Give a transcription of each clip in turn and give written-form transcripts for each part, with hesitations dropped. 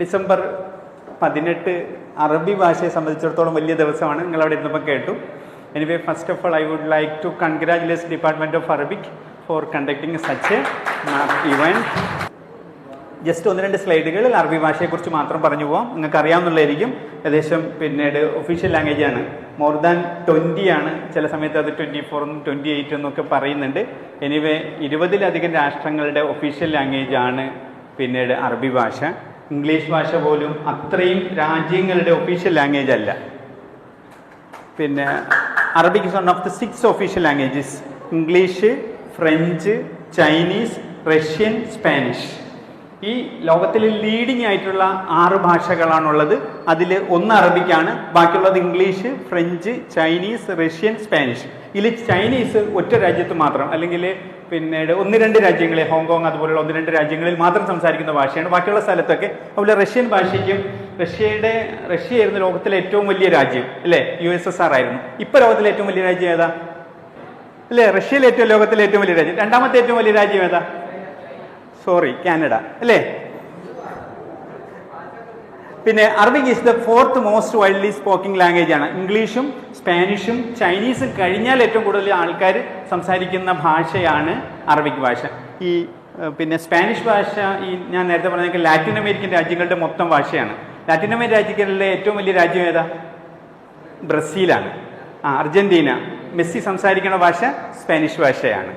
December 18 അറബി ഭാഷയെ സംബന്ധിച്ചിടത്തോളം വലിയ ദിവസമാണ്. നിങ്ങളവിടെ ഇരുന്നപ്പോൾ കേട്ടു. Anyway, first of all I would like to congratulate department of Arabic for conducting such a event. Just 1-2 സ്ലൈഡുകളിൽ അറബി ഭാഷയെക്കുറിച്ച് മാത്രം പറഞ്ഞു പോകാം. നിങ്ങൾക്ക് അറിയാവുന്നതായിരിക്കും. ഏകദേശം പിന്നീട് ഒഫീഷ്യൽ ലാംഗ്വേജ് ആണ്. മോർ ദാൻ 20 ആണ്. ചില സമയത്ത് അത് 24 എന്നും 28 എന്നൊക്കെ പറയുന്നുണ്ട്. എനിവേ, 20-ലധികം രാഷ്ട്രങ്ങളുടെ ഒഫീഷ്യൽ ലാംഗ്വേജ് ആണ് പിന്നീട് അറബി ഭാഷ. ഇംഗ്ലീഷ് ഭാഷ പോലും അത്രയും രാജ്യങ്ങളുടെ ഒഫീഷ്യൽ ലാംഗ്വേജ് അല്ല. പിന്നെ Arabic is one of the 6 official languages. English, French, Chinese, Russian, Spanish. ഈ ലോകത്തിൽ ലീഡിംഗ് ആയിട്ടുള്ള 6 ഭാഷകളാണുള്ളത്. അതിൽ 1 അറബിക്കാണ്, ബാക്കിയുള്ളത് English, French, Chinese, Russian, Spanish. ഇതിൽ ചൈനീസ് ഒറ്റ രാജ്യത്ത് മാത്രം, അല്ലെങ്കിൽ പിന്നീട് 1-2 രാജ്യങ്ങളിൽ, ഹോങ്കോങ് അതുപോലുള്ള 1-2 രാജ്യങ്ങളിൽ മാത്രം സംസാരിക്കുന്ന ഭാഷയാണ്. ബാക്കിയുള്ള സ്ഥലത്തൊക്കെ അതുപോലെ റഷ്യൻ ഭാഷയ്ക്കും, റഷ്യയായിരുന്നു ലോകത്തിലെ ഏറ്റവും വലിയ രാജ്യം അല്ലേ? USSR ആയിരുന്നു. ഇപ്പൊ ലോകത്തിലെ ഏറ്റവും വലിയ രാജ്യം ഏതാ അല്ലേ? റഷ്യയിലെ ലോകത്തിലെ ഏറ്റവും വലിയ രാജ്യം. രണ്ടാമത്തെ ഏറ്റവും വലിയ രാജ്യം ഏതാ? കാനഡ അല്ലേ? പിന്നെ Arabic is the 4th most widely speaking language ആണ്. ഇംഗ്ലീഷും സ്പാനിഷും ചൈനീസും കഴിഞ്ഞാൽ ഏറ്റവും കൂടുതൽ ആൾക്കാർ സംസാരിക്കുന്ന ഭാഷയാണ് അറബിക് ഭാഷ. പിന്നെ സ്പാനിഷ് ഭാഷ ഞാൻ നേരത്തെ പറഞ്ഞ ലാറ്റിൻ അമേരിക്കൻ രാജ്യങ്ങളുടെ മൊത്തം ഭാഷയാണ്. ലാറ്റിൻ അമേരിക്കൻ രാജ്യങ്ങളിലെ ഏറ്റവും വലിയ രാജ്യം ഏതാ? ബ്രസീലാണ്. അർജന്റീന. മെസ്സി സംസാരിക്കുന്ന ഭാഷ സ്പാനിഷ് ഭാഷയാണ്.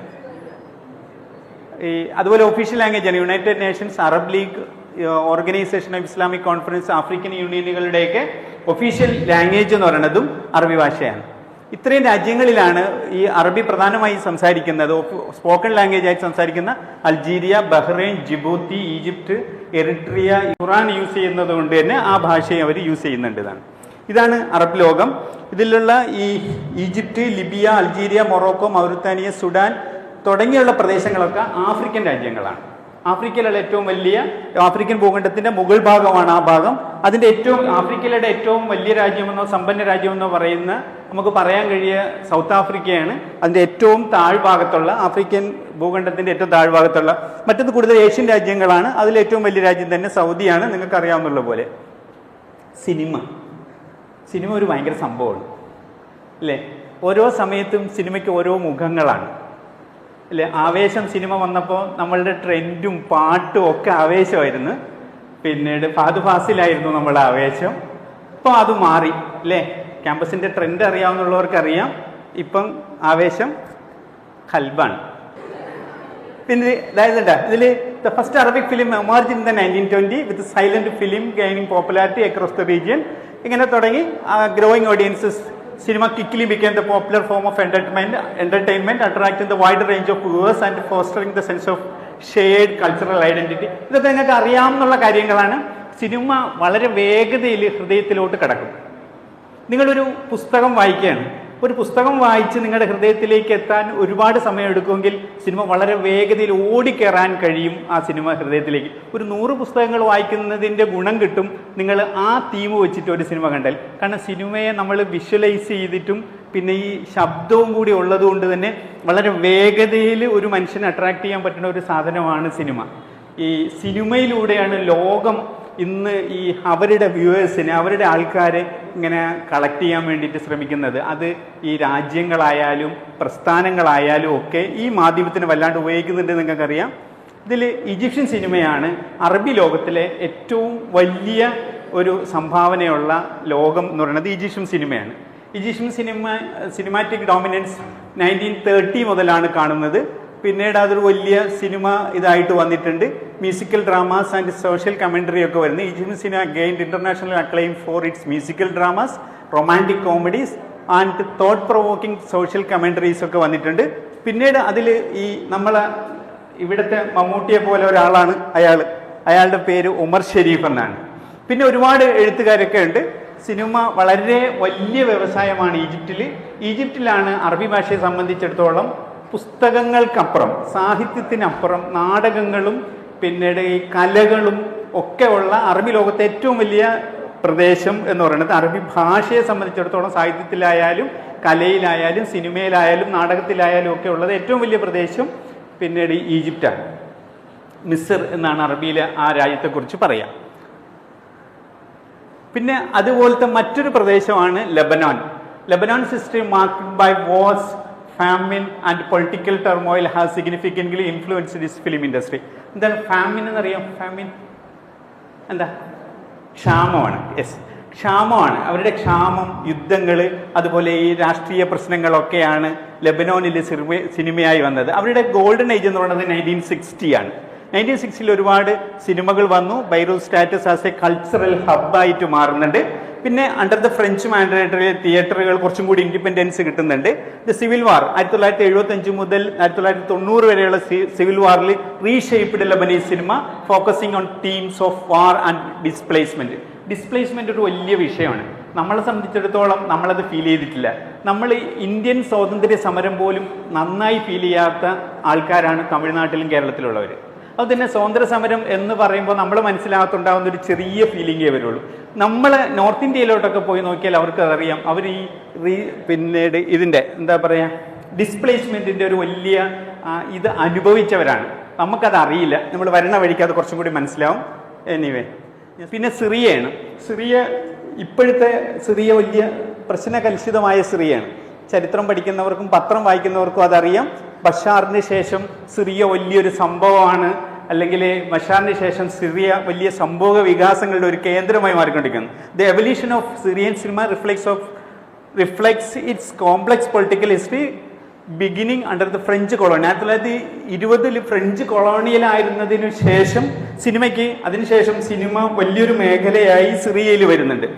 അതുപോലെ ഒഫീഷ്യൽ ലാംഗ്വേജ് ആണ് United Nations, Arab League, Organisation of Islamic Conference, African യൂണിയനുകളുടെയൊക്കെ ഒഫീഷ്യൽ ലാംഗ്വേജ് എന്ന് പറയുന്നതും അറബി ഭാഷയാണ്. ഇത്രയും രാജ്യങ്ങളിലാണ് ഈ അറബി പ്രധാനമായും സംസാരിക്കുന്നത്. സ്പോക്കൺ ലാംഗ്വേജ് ആയിട്ട് സംസാരിക്കുന്ന Algeria, Bahrain, Djibouti, Egypt, Eritrea, Iran use ചെയ്യുന്നത് കൊണ്ട് തന്നെ ആ ഭാഷയും അവർ യൂസ് ചെയ്യുന്നുണ്ട്. ഇതാണ് അറബ് ലോകം. ഇതിലുള്ള ഈ Egypt, Libya, Algeria, Morocco, Mauritania, Sudan തുടങ്ങിയുള്ള പ്രദേശങ്ങളൊക്കെ ആഫ്രിക്കൻ രാജ്യങ്ങളാണ്. ആഫ്രിക്കയിലുള്ള ഏറ്റവും വലിയ ആഫ്രിക്കൻ ഭൂഖണ്ഡത്തിന്റെ മുകൾ ഭാഗമാണ് ആ ഭാഗം. അതിന്റെ ആഫ്രിക്കയിലെ ഏറ്റവും വലിയ രാജ്യമെന്നോ സമ്പന്ന രാജ്യമെന്നോ നമുക്ക് പറയാൻ കഴിയുക സൗത്ത് ആഫ്രിക്കയാണ്. അതിന്റെ ഏറ്റവും താഴ്ഭാഗത്തുള്ള ആഫ്രിക്കൻ ഭൂഖണ്ഡത്തിന്റെ ഏറ്റവും താഴ്ഭാഗത്തുള്ള. മറ്റത് കൂടുതൽ ഏഷ്യൻ രാജ്യങ്ങളാണ്. അതിൽ ഏറ്റവും വലിയ രാജ്യം തന്നെ സൗദിയാണ്. നിങ്ങൾക്ക് അറിയാവുന്ന പോലെ സിനിമ ഒരു ഭയങ്കര സംഭവമാണ് അല്ലേ? ഓരോ സമയത്തും സിനിമയ്ക്ക് ഓരോ മുഖങ്ങളാണ് അല്ലേ? ആവേശം സിനിമ വന്നപ്പോൾ നമ്മളുടെ ട്രെൻഡും പാട്ടും ഒക്കെ ആവേശമായിരുന്നു. പിന്നീട് ഫഹദ് ഫാസിലായിരുന്നു നമ്മളുടെ ആവേശം. ഇപ്പോൾ അത് മാറി അല്ലേ? ക്യാമ്പസിന്റെ ട്രെൻഡ് അറിയാവുന്നവർക്ക് ഇപ്പം ആവേശം ഖൽബാണ്. പിന്നെ ഇതിൽ the first Arabic film emerge in the 1920 with silent film gaining popularity across the region. ഇങ്ങനെ തുടങ്ങി growing audiences. Cinema quickly became the popular form of entertainment, attracting the wider range of viewers and fostering the sense of shared cultural identity. ഇതൊക്കെ നിങ്ങൾക്ക് അറിയാവുന്ന കാര്യങ്ങളാണ്. Cinema വളരെ വേഗതയിൽ ഹൃദയത്തിലോട്ട് കടക്കും. നിങ്ങളൊരു പുസ്തകം വായിക്കുകയാണ്. ഒരു പുസ്തകം വായിച്ച് നിങ്ങളുടെ ഹൃദയത്തിലേക്ക് എത്താൻ ഒരുപാട് സമയം എടുക്കുമെങ്കിൽ സിനിമ വളരെ വേഗതയിൽ ഓടിക്കയറാൻ കഴിയും ആ സിനിമ ഹൃദയത്തിലേക്ക്. ഒരു 100 പുസ്തകങ്ങൾ വായിക്കുന്നതിൻ്റെ ഗുണം കിട്ടും നിങ്ങൾ ആ തീം വെച്ചിട്ട് ഒരു സിനിമ കണ്ടാൽ. കാരണം സിനിമയെ നമ്മൾ വിഷ്വലൈസ് ചെയ്തിട്ടും പിന്നെ ഈ ശബ്ദവും കൂടി ഉള്ളത് കൊണ്ട് തന്നെ വളരെ വേഗതയിൽ ഒരു മനുഷ്യനെ അട്രാക്ട് ചെയ്യാൻ പറ്റുന്ന ഒരു സാധനമാണ് സിനിമ. ഈ സിനിമയിലൂടെയാണ് ലോകം ഇന്ന് അവരുടെ വ്യൂവേഴ്സിനെ, അവരുടെ ആൾക്കാരെ ഇങ്ങനെ കളക്ട് ചെയ്യാൻ വേണ്ടിയിട്ട് ശ്രമിക്കുന്നത്. അത് ഈ രാജ്യങ്ങളായാലും പ്രസ്ഥാനങ്ങളായാലും ഒക്കെ ഈ മാധ്യമത്തിന് വല്ലാണ്ട് ഉപയോഗിക്കുന്നുണ്ട്. നിങ്ങൾക്കറിയാം. ഇതിൽ ഈജിപ്ഷ്യൻ സിനിമയാണ് അറബി ലോകത്തിലെ ഏറ്റവും വലിയ ഒരു സംഭാവനയുള്ള ലോകം എന്ന് പറയുന്നത് ഈജിപ്ഷ്യൻ സിനിമയാണ്. ഈജിപ്ഷ്യൻ സിനിമാറ്റിക് ഡോമിനൻസ് 1930 മുതലാണ് കാണുന്നത്. പിന്നീട് അതൊരു വലിയ സിനിമ ഇതായിട്ട് വന്നിട്ടുണ്ട്. Musical dramas and social commentary ഒക്കെ വരുന്നത്. Egyptian cinema gained international acclaim for its musical dramas, romantic comedies and thought provoking social commentaries ഒക്കെ വന്നിട്ടുണ്ട്. പിന്നീട് അതിൽ നമ്മളെ ഇവിടുത്തെ മമ്മൂട്ടിയെ പോലെ ഒരാളാണ് അയാളുടെ പേര് ഉമർ ഷെരീഫ് എന്നാണ്. പിന്നെ ഒരുപാട് എഴുത്തുകാരൊക്കെ ഉണ്ട്. സിനിമ വളരെ വലിയ വ്യവസായമാണ് ഈജിപ്തിലാണ് അറബി ഭാഷയെ സംബന്ധിച്ചിടത്തോളം പുസ്തകങ്ങൾക്കപ്പുറം, സാഹിത്യത്തിനപ്പുറം നാടകങ്ങളും പിന്നീട് ഈ കലകളും ഒക്കെ ഉള്ള അറബി ലോകത്തെ ഏറ്റവും വലിയ പ്രദേശം എന്ന് പറയുന്നത് അറബി ഭാഷയെ സംബന്ധിച്ചിടത്തോളം സാഹിത്യത്തിലായാലും കലയിലായാലും സിനിമയിലായാലും നാടകത്തിലായാലും ഒക്കെ ഉള്ളത് ഏറ്റവും വലിയ പ്രദേശം പിന്നീട് ഈജിപ്റ്റാണ്. മിസ്ർ എന്നാണ് അറബിയിലെ ആ രാജ്യത്തെക്കുറിച്ച് പറയാം. പിന്നെ അതുപോലത്തെ മറ്റൊരു പ്രദേശമാണ് Lebanon. Lebanon history marked by wars, famine and political turmoil has significantly influenced this film industry. എന്താണ് ഫാമിൻ എന്നറിയാം? ഫാമിൻ എന്താ? ക്ഷാമമാണ്. യെസ്, ക്ഷാമമാണ്. അവരുടെ ക്ഷാമം, യുദ്ധങ്ങൾ, അതുപോലെ ഈ രാഷ്ട്രീയ പ്രശ്നങ്ങളൊക്കെയാണ് ലെബനോനിൽ സിനിമയായി വന്നത്. അവരുടെ ഗോൾഡൻ ഏജ് എന്ന് പറയുന്നത് 1960 ആണ്. 1960 ഒരുപാട് സിനിമകൾ വന്നു. Beirut status as a cultural ഹബ്ബായിട്ട് മാറുന്നുണ്ട്. പിന്നെ അണ്ടർ ദ ഫ്രഞ്ച് മാൻഡേറ്ററി തിയേറ്ററുകൾ കുറച്ചും കൂടി ഇൻഡിപെൻഡൻസ് കിട്ടുന്നുണ്ട്. ദ സിവിൽ വാർ 1975 മുതൽ 1990 വരെയുള്ള സിവിൽ വാറിൽ reshaped Lebanese cinema, focusing on themes of war and displacement. Displacement ഒരു വലിയ വിഷയമാണ്. നമ്മളെ സംബന്ധിച്ചിടത്തോളം നമ്മളത് ഫീൽ ചെയ്തിട്ടില്ല. നമ്മൾ ഇന്ത്യൻ സ്വാതന്ത്ര്യ സമരം പോലും നന്നായി ഫീൽ ചെയ്യാത്ത ആൾക്കാരാണ് തമിഴ്നാട്ടിലും കേരളത്തിലുള്ളവർ. അതുതന്നെ സ്വാതന്ത്ര്യ സമരം എന്ന് പറയുമ്പോൾ നമ്മൾ മനസ്സിലാകത്തുണ്ടാകുന്ന ഒരു ചെറിയ ഫീലിംഗേ വരുള്ളൂ. നമ്മൾ നോർത്ത് ഇന്ത്യയിലോട്ടൊക്കെ പോയി നോക്കിയാൽ അവർക്ക് അതറിയാം. അവർ ഈ പിന്നീട് ഇതിൻ്റെ എന്താ പറയുക, ഡിസ്പ്ലേസ്മെൻറ്റിൻ്റെ ഒരു വലിയ ഇത് അനുഭവിച്ചവരാണ്. നമുക്കത് അറിയില്ല. നമ്മൾ വരണ വഴിക്ക് അത് കുറച്ചും കൂടി മനസ്സിലാവും. എനിവേ, പിന്നെ സിറിയയാണ്. സിറിയ ഇപ്പോഴത്തെ സിറിയ വലിയ പ്രശ്നകലുഷിതമായ സിറിയയാണ്. ചരിത്രം പഠിക്കുന്നവർക്കും പത്രം വായിക്കുന്നവർക്കും അതറിയാം. ബഷാറിന് ശേഷം സിറിയ വലിയൊരു സംഭവമാണ്, അല്ലെങ്കിൽ ബഷാറിന് ശേഷം സിറിയ വലിയ സംഭവ വികാസങ്ങളുടെ ഒരു കേന്ദ്രമായി മാറിക്കൊണ്ടിരിക്കുന്നു. The evolution of Syrian cinema reflects its complex political history beginning under the French colony. 1920 French കൊളോണിയലായിരുന്നതിനു ശേഷം അതിനുശേഷം സിനിമ വലിയൊരു മേഖലയായി സിറിയയിൽ വരുന്നുണ്ട്.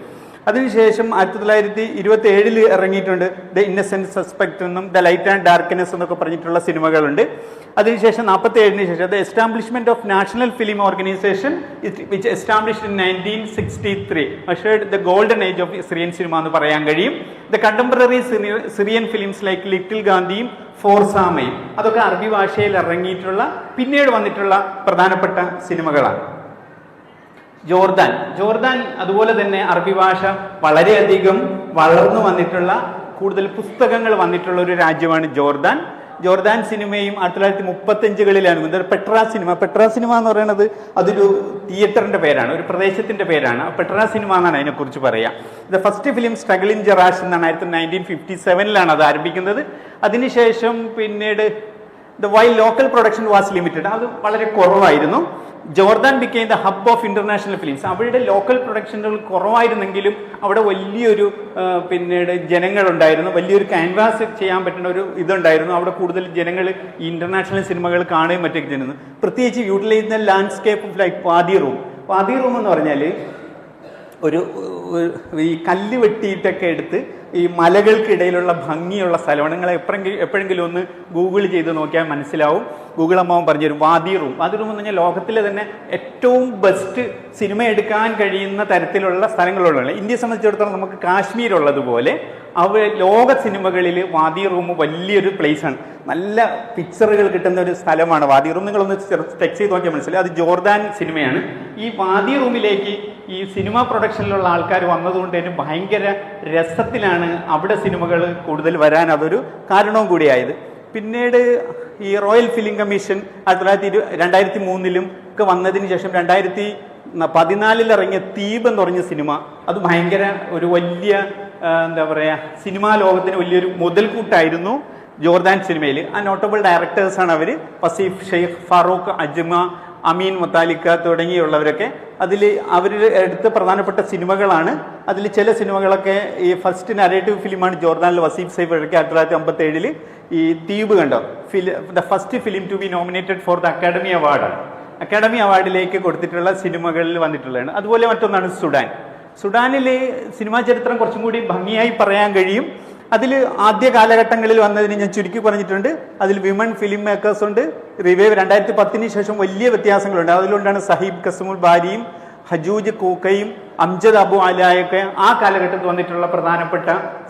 അതിനുശേഷം 1927 ഇറങ്ങിയിട്ടുണ്ട് ദ ഇന്നസെന്റ് സസ്പെക്ട് എന്നും ദ ലൈറ്റ് ആൻഡ് ഡാർക്ക്നെസ് എന്നൊക്കെ പറഞ്ഞിട്ടുള്ള സിനിമകളുണ്ട്. അതിനുശേഷം 1947 ശേഷം the establishment of national film organisation which established in 1963 measured the golden age of Syrian cinema എന്ന് പറയാൻ കഴിയും. The contemporary Syrian films like little ഗാന്ധിയും ഫോർസാമയും അതൊക്കെ അറബി ഭാഷയിൽ ഇറങ്ങിയിട്ടുള്ള പിന്നീട് വന്നിട്ടുള്ള പ്രധാനപ്പെട്ട സിനിമകളാണ്. ജോർദാൻ അതുപോലെ തന്നെ അറബി ഭാഷ വളരെയധികം വളർന്നു വന്നിട്ടുള്ള, കൂടുതൽ പുസ്തകങ്ങൾ വന്നിട്ടുള്ള ഒരു രാജ്യമാണ് ജോർദാൻ സിനിമയും 1935 പെട്ര സിനിമ എന്ന് പറയുന്നത് അതൊരു തിയേറ്ററിന്റെ പേരാണ്, ഒരു പ്രദേശത്തിന്റെ പേരാണ്. പെട്ര സിനിമ എന്നാണ് അതിനെക്കുറിച്ച് പറയാം. The first film struggle in Jerash എന്നാണ് 1957 അത് ആരംഭിക്കുന്നത്. അതിനുശേഷം പിന്നീട് while local production was limited, അത് വളരെ കുറവായിരുന്നു. Jordan became the hub of international films. അവരുടെ ലോക്കൽ പ്രൊഡക്ഷനുകൾ കുറവായിരുന്നെങ്കിലും അവിടെ വലിയൊരു പിന്നീട് ജനങ്ങളുണ്ടായിരുന്നു, വലിയൊരു ക്യാൻവാസ് ചെയ്യാൻ പറ്റുന്ന ഒരു ഇതുണ്ടായിരുന്നു. അവിടെ കൂടുതൽ ജനങ്ങൾ ഈ ഇന്റർനാഷണൽ സിനിമകൾ കാണുകയും മറ്റൊക്കെ ചെയ്യുന്നത്. പ്രത്യേകിച്ച് യൂട്ടിലൈസ് ചെയ്യുന്ന landscape of like Wadi room എന്ന് പറഞ്ഞാൽ ഈ കല്ല് വെട്ടിയിട്ടൊക്കെ എടുത്ത് ഈ മലകൾക്കിടയിലുള്ള ഭംഗിയുള്ള സ്ഥലമാണ്. നിങ്ങൾ എപ്പോഴെങ്കിലും ഒന്ന് ഗൂഗിൾ ചെയ്ത് നോക്കിയാൽ മനസ്സിലാവും. ഗൂഗിൾ അമ്മാവൻ പറഞ്ഞുതരും. വാദി റൂം എന്ന് പറഞ്ഞാൽ ലോകത്തിലെ തന്നെ ഏറ്റവും ബെസ്റ്റ് സിനിമ എടുക്കാൻ കഴിയുന്ന തരത്തിലുള്ള സ്ഥലങ്ങളുള്ള, ഇന്ത്യയെ സംബന്ധിച്ചിടത്തോളം നമുക്ക് കാശ്മീർ ഉള്ളതുപോലെ ലോക സിനിമകളിൽ വാദി റൂം വലിയൊരു പ്ലേസാണ്. നല്ല പിക്ചറുകൾ കിട്ടുന്ന ഒരു സ്ഥലമാണ് വാദി റൂം. നിങ്ങളൊന്ന് ചെക്ക് ചെയ്ത് നോക്കിയാൽ മനസ്സിലായി. അത് ജോർദാൻ സിനിമയാണ്. ഈ വാദി റൂമിലേക്ക് ഈ സിനിമ പ്രൊഡക്ഷനിലുള്ള ആൾക്കാർ വന്നതുകൊണ്ട് തന്നെ ഭയങ്കര രസത്തിലാണ് അവിടെ സിനിമകൾ കൂടുതൽ വരാൻ അതൊരു കാരണവും കൂടിയായത്. പിന്നീട് ഈ റോയൽ ഫിലിം കമ്മീഷൻ 2003 ഒക്കെ വന്നതിന് ശേഷം 2014 ഇറങ്ങിയ തീബ് എന്ന് പറഞ്ഞ സിനിമ, അത് ഭയങ്കര ഒരു വലിയ എന്താ പറയുക, സിനിമാ ലോകത്തിന് വലിയൊരു മുതൽക്കൂട്ടായിരുന്നു ജോർദാൻ സിനിമയിൽ. ആ നോട്ടബിൾ ഡയറക്ടേഴ്സാണ് അവർ. വസീഫ് ഷെയ്ഖ്, ഫാറൂഖ് അജ്മ, അമീൻ മുത്താലിക്ക തുടങ്ങിയുള്ളവരൊക്കെ. അതിൽ അവർ എടുത്ത പ്രധാനപ്പെട്ട സിനിമകളാണ്. അതിൽ ചില സിനിമകളൊക്കെ ഈ ഫസ്റ്റ് നരേറ്റീവ് ഫിലിമാണ് ജോർദാനിൽ വസീഫ് സൈഫ് ഇറക്കി 1957 ഈ ദ്വീപ് കണ്ടോ, the first film to be nominated for the academy അവാർഡിലേക്ക് കൊടുത്തിട്ടുള്ള സിനിമകളിൽ വന്നിട്ടുള്ളതാണ്. അതുപോലെ മറ്റൊന്നാണ് സുഡാനിൽ സിനിമാ ചരിത്രം കുറച്ചും കൂടി ഭംഗിയായി പറയാൻ കഴിയും. അതിൽ ആദ്യ കാലഘട്ടങ്ങളിൽ വന്നതിന് ഞാൻ ചുരുക്കി പറഞ്ഞിട്ടുണ്ട്. അതിൽ വിമൺ ഫിലിം മേക്കേഴ്സ് ഉണ്ട്. റിവൈവ് 2010 ശേഷം വലിയ വ്യത്യാസങ്ങളുണ്ട്. അതിലുകൊണ്ടാണ് സഹീബ് കസ്മുൽ ബാരിയും ഹജൂജ് കൂക്കയും അംജദ് അബു അലായൊക്കെ ആ കാലഘട്ടത്തിൽ വന്നിട്ടുള്ള പ്രധാനപ്പെട്ട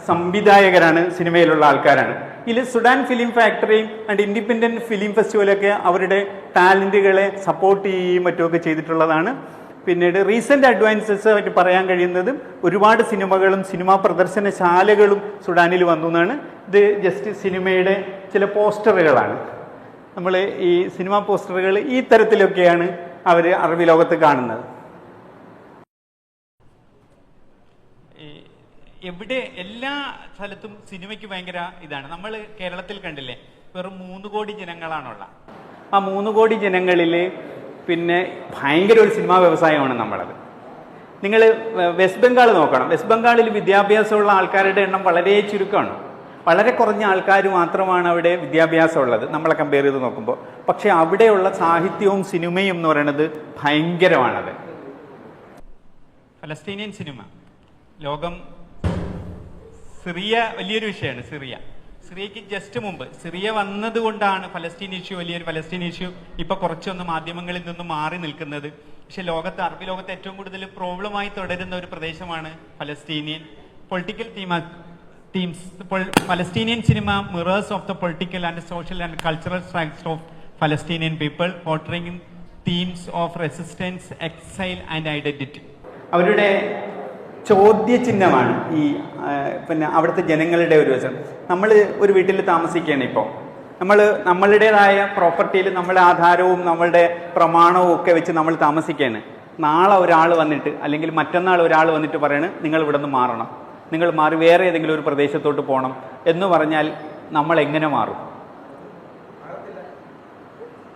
സംവിധായകരാണ്, സിനിമയിലുള്ള ആൾക്കാരാണ്. ഇതിൽ സുഡാൻ ഫിലിം ഫാക്ടറിയും ആൻഡ് ഇൻഡിപെൻഡന്റ് ഫിലിം ഫെസ്റ്റിവലൊക്കെ അവരുടെ ടാലന്റുകളെ സപ്പോർട്ട് ചെയ്യുകയും മറ്റുമൊക്കെ ചെയ്തിട്ടുള്ളതാണ്. പിന്നീട് റീസെന്റ് അഡ്വാൻസസ് ആയിട്ട് പറയാൻ കഴിയുന്നത് ഒരുപാട് സിനിമകളും സിനിമാ പ്രദർശനശാലകളും സുഡാനിൽ വന്നു എന്നാണ്. ഇത് ജസ്റ്റ് സിനിമയുടെ ചില പോസ്റ്ററുകളാണ്. നമ്മൾ ഈ സിനിമാ പോസ്റ്ററുകൾ ഈ തരത്തിലൊക്കെയാണ് അവർ അറബി ലോകത്ത് കാണുന്നത്. എവിടെ എല്ലാ സ്ഥലത്തും സിനിമയ്ക്ക് ഭയങ്കര ഇതാണ്. നമ്മൾ കേരളത്തിൽ കണ്ടില്ലേ, വെറും 3 കോടി ജനങ്ങളാണുള്ള. ആ 3 കോടി ജനങ്ങളിൽ പിന്നെ ഭയങ്കര ഒരു സിനിമാ വ്യവസായമാണ് നമ്മളത്. നിങ്ങൾ വെസ്റ്റ് ബംഗാൾ നോക്കണം. വെസ്റ്റ് ബംഗാളിൽ വിദ്യാഭ്യാസമുള്ള ആൾക്കാരുടെ എണ്ണം വളരെ ചുരുക്കമാണ്. വളരെ കുറഞ്ഞ ആൾക്കാർ മാത്രമാണ് അവിടെ വിദ്യാഭ്യാസം ഉള്ളത് നമ്മളെ കമ്പയർ ചെയ്ത് നോക്കുമ്പോൾ. പക്ഷെ അവിടെയുള്ള സാഹിത്യവും സിനിമയും എന്ന് പറയുന്നത് ഭയങ്കരമാണത്. ഫലസ്തീനിയൻ സിനിമ ലോകം, സിറിയ വലിയൊരു വിഷയമാണ്. സിറിയക്ക് ജസ്റ്റ് മുമ്പ് സിറിയ വന്നതുകൊണ്ടാണ് ഫലസ്തീൻ ഇഷ്യൂ, വലിയൊരു ഫലസ്തീൻ ഇഷ്യൂ ഇപ്പൊ കുറച്ചൊന്ന് മാധ്യമങ്ങളിൽ നിന്നും മാറി നിൽക്കുന്നത്. പക്ഷെ ലോകത്ത്, അറബി ലോകത്ത് ഏറ്റവും കൂടുതൽ പ്രോബ്ലമായി തുടരുന്ന ഒരു പ്രദേശമാണ് Palestinian political themes. Palestinian cinema mirrors of the political and social and cultural struggles of Palestinian people, portraying themes of resistance, exile and identity. അവരുടെ ചോദ്യചിഹ്നമാണ് ഈ പിന്നെ അവിടുത്തെ ജനങ്ങളുടെ ഒരു വശം. നമ്മൾ ഒരു വീട്ടിൽ താമസിക്കുകയാണ്. ഇപ്പോൾ നമ്മളുടേതായ പ്രോപ്പർട്ടിയിൽ നമ്മുടെ ആധാരവും നമ്മളുടെ പ്രമാണവും ഒക്കെ വെച്ച് നമ്മൾ താമസിക്കുകയാണ്. നാളെ ഒരാൾ വന്നിട്ട്, അല്ലെങ്കിൽ മറ്റന്നാൾ ഒരാൾ വന്നിട്ട് പറയണ് നിങ്ങൾ ഇവിടെ നിന്ന് മാറണം, നിങ്ങൾ മാറി വേറെ ഏതെങ്കിലും ഒരു പ്രദേശത്തോട്ട് പോകണം എന്ന് പറഞ്ഞാൽ നമ്മൾ എങ്ങനെ മാറും?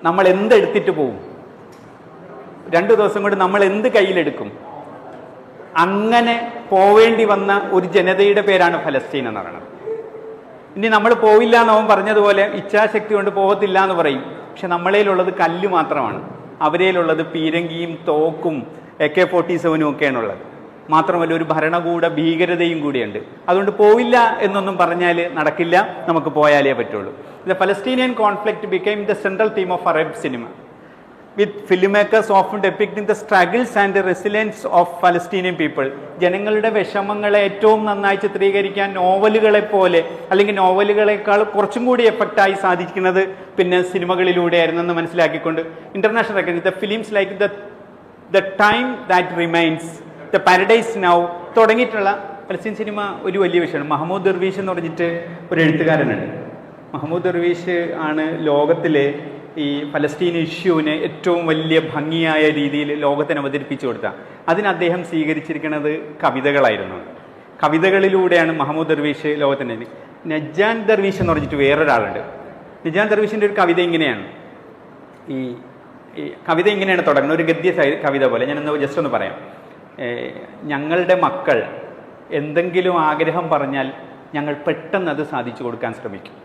നമ്മൾ എന്തെടുത്തിട്ട് പോവും? 2 ദിവസം കൊണ്ട് നമ്മൾ എന്ത് കയ്യിലെടുക്കും? അങ്ങനെ പോവേണ്ടി വന്ന ഒരു ജനതയുടെ പേരാണ് ഫലസ്തീൻ എന്ന് പറയുന്നത്. ഇനി നമ്മൾ പോവില്ല എന്നവൻ പറഞ്ഞതുപോലെ ഇച്ഛാശക്തി കൊണ്ട് പോകത്തില്ല എന്ന് പറയും. പക്ഷെ നമ്മളേലുള്ളത് കല്ല് മാത്രമാണ്, അവരേലുള്ളത് പീരങ്കിയും തോക്കും AK-47 ഒക്കെയാണുള്ളത്. മാത്രമല്ല ഒരു ഭരണകൂട ഭീകരതയും കൂടിയുണ്ട്. അതുകൊണ്ട് പോവില്ല എന്നൊന്നും പറഞ്ഞാൽ നടക്കില്ല, നമുക്ക് പോയാലേ പറ്റുള്ളൂ. The Palestinian conflict became the central theme of Arab cinema, with filmmakers often depicting the struggles and the resilience of Palestinian people. ജനങ്ങളുടെ വിഷമങ്ങളെ ഏറ്റവും നന്നായി ചിത്രീകരിക്കാൻ നോവലുകളെ പോലെ, അല്ലെങ്കിൽ നോവലുകളെക്കാൾ കുറച്ചും കൂടി എഫക്റ്റായി സാധിക്കുന്നത് പിന്നെ സിനിമകളിലൂടെയായിരുന്നു എന്ന് മനസ്സിലാക്കിക്കൊണ്ട് international recognise the films like the time that remains, the paradise now തുടങ്ങിയിട്ടുള്ള ഫലസ്തീൻ സിനിമ ഒരു വലിയ വിഷയമാണ്. മഹമ്മൂദ് ദർവീഷ് എന്ന് പറഞ്ഞിട്ട് ഒരു എഴുത്തുകാരനുണ്ട്. മഹമ്മൂദ് ദർവീഷ് ആണ് ലോകത്തിലെ ഈ ഫലസ്തീൻ ഇഷ്യൂവിനെ ഏറ്റവും വലിയ ഭംഗിയായ രീതിയിൽ ലോകത്തിന് അവതരിപ്പിച്ചു കൊടുത്ത. അതിന് അദ്ദേഹം സ്വീകരിച്ചിരിക്കുന്നത് കവിതകളായിരുന്നു. കവിതകളിലൂടെയാണ് മഹമ്മൂദ് ദർവീഷ് ലോകത്തിന്. നജാൻ ദർവീഷ് എന്ന് പറഞ്ഞിട്ട് വേറൊരാളുണ്ട്. നജാൻ ദർവീഷിൻ്റെ ഒരു കവിത ഇങ്ങനെയാണ്, ഈ കവിത ഇങ്ങനെയാണ് തുടങ്ങുന്നത്, ഒരു ഗദ്യ കവിത പോലെ. ഞാനൊന്ന് ജസ്റ്റ് ഒന്ന് പറയാം. ഞങ്ങളുടെ മക്കൾ എന്തെങ്കിലും ആഗ്രഹം പറഞ്ഞാൽ ഞങ്ങൾ പെട്ടെന്ന് അത് സാധിച്ചു കൊടുക്കാൻ ശ്രമിക്കും.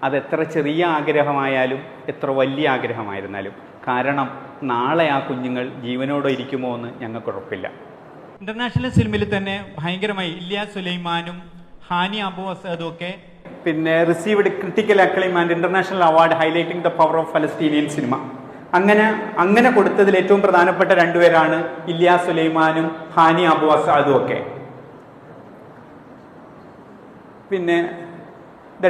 അതെത്ര ചെറിയ ആഗ്രഹമായാലും എത്ര വലിയ ആഗ്രഹമായിരുന്നാലും. കാരണം നാളെ ആ കുഞ്ഞുങ്ങൾ ജീവനോടെ ഇരിക്കുമോ എന്ന് ഞങ്ങൾക്ക് ഉറപ്പില്ല. ഇന്റർനാഷണൽ സിനിമയിൽ തന്നെ ഭയങ്കരമായി ഇല്യാസ് സുലൈമാനും ഹാനി അബു അസദും ഒക്കെ പിന്നെ received critical acclaim and international award highlighting the power of Palestinian cinema. അങ്ങനെ കൊടുത്തതിൽ ഏറ്റവും പ്രധാനപ്പെട്ട 2 പേരാണ് ഇല്യാസ് സുലൈമാനും ഹാനി അബു അസദും ഒക്കെ. പിന്നെ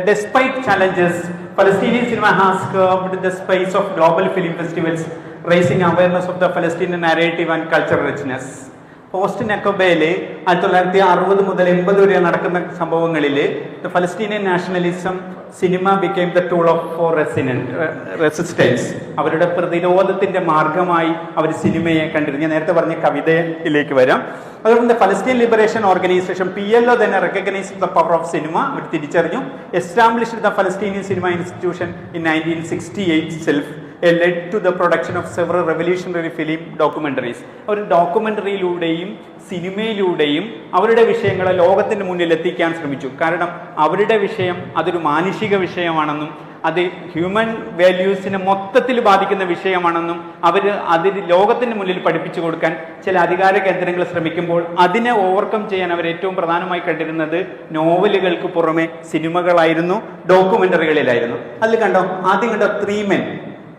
despite challenges, Palestinian cinema has carved the space of global film festivals, raising awareness of the Palestinian narrative and cultural richness. Post നക്കബയിൽ 1960 മുതൽ 80 വരെ നടക്കുന്ന സംഭവങ്ങളിൽ the Palestinian nationalism cinema became the tool of for resistance. അവരുടെ പ്രതിരോധത്തിന്റെ മാർഗമായി അവർ സിനിമയെ കണ്ടിരുന്നു. ഞാൻ നേരത്തെ പറഞ്ഞ കവിതയിലേക്ക് വരാം. അതുകൊണ്ട് ഫലസ്തീൻ ലിബറേഷൻ ഓർഗനൈസേഷൻ PLO തന്നെ recognise the power of cinema. അവർ തിരിച്ചറിഞ്ഞു. Established the Palestinian cinema institution in 1968 self led to the production of several revolutionary film documentaries. അവർ ഡോക്യുമെന്ററിയിലൂടെയും സിനിമയിലൂടെയും അവരുടെ വിഷയങ്ങളെ ലോകത്തിന് മുന്നിൽ എത്തിക്കാൻ ശ്രമിച്ചു. കാരണം അവരുടെ വിഷയം അതൊരു മാനുഷിക വിഷയമാണെന്നും അത് ഹ്യൂമൻ വാല്യൂസിനെ മൊത്തത്തിൽ ബാധിക്കുന്ന വിഷയമാണെന്നും അതിന് ലോകത്തിന് മുന്നിൽ പഠിപ്പിച്ചു കൊടുക്കാൻ ചില അധികാര കേന്ദ്രങ്ങൾ ശ്രമിക്കുമ്പോൾ അതിനെ ഓവർകം ചെയ്യാൻ അവർ ഏറ്റവും പ്രധാനമായി കണ്ടിരുന്നത് നോവലുകൾക്ക് പുറമെ സിനിമകളായിരുന്നു, ഡോക്യുമെന്ററികളിലായിരുന്നു. അതിൽ ആദ്യം കണ്ടോ 3 men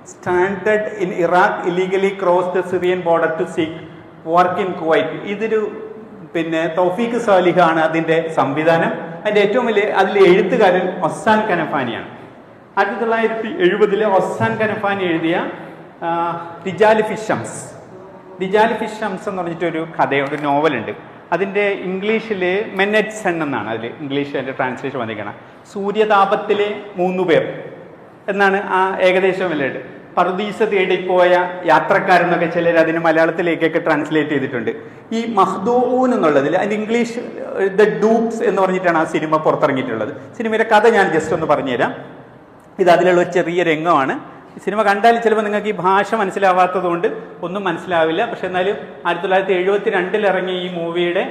stranded in Iraq illegally crossed the Syrian border to seek work in Kuwait. ഇതൊരു പിന്നെ തൗഫീഖ് സാലിഹാണ് അതിൻ്റെ സംവിധാനം. അതിൻ്റെ ഏറ്റവും വലിയ അതിലെ എഴുത്തുകാരൻ ഒസ്സാൻ കനഫാനിയാണ്. 1970 ഒസ്സാൻ കനഫാനി എഴുതിയ റിജാൽ ഫിഷംസ് എന്ന് പറഞ്ഞിട്ടൊരു കഥയുണ്ട്, നോവലുണ്ട്. അതിൻ്റെ ഇംഗ്ലീഷിൽ മെൻ അറ്റ് സൺ എന്നാണ് അതിൽ ഇംഗ്ലീഷ് അതിൻ്റെ ട്രാൻസ്ലേഷൻ വന്നിരിക്കണം. സൂര്യതാപത്തിലെ 3 പേർ എന്നാണ് ആ ഏകദേശം വല്ലത്. പറുദീസ തേടിപ്പോയ യാത്രക്കാരെന്നൊക്കെ ചിലർ അതിന് മലയാളത്തിലേക്കൊക്കെ ട്രാൻസ്ലേറ്റ് ചെയ്തിട്ടുണ്ട്. ഈ മഹ്ദൂഊൻ എന്നുള്ളതിൽ അതിന് ഇംഗ്ലീഷ് ദ ഡൂപ്സ് എന്ന് പറഞ്ഞിട്ടാണ് ആ സിനിമ പുറത്തിറങ്ങിയിട്ടുള്ളത്. സിനിമയുടെ കഥ ഞാൻ ജസ്റ്റ് ഒന്ന് പറഞ്ഞുതരാം. ഇത് അതിലുള്ള ഒരു ചെറിയ രംഗമാണ്. സിനിമ കണ്ടാൽ ചിലപ്പോൾ നിങ്ങൾക്ക് ഈ ഭാഷ മനസ്സിലാവാത്തത് കൊണ്ട് ഒന്നും മനസ്സിലാവില്ല. പക്ഷെ എന്നാലും 1972 ഇറങ്ങിയ ഈ മൂവിയുടെ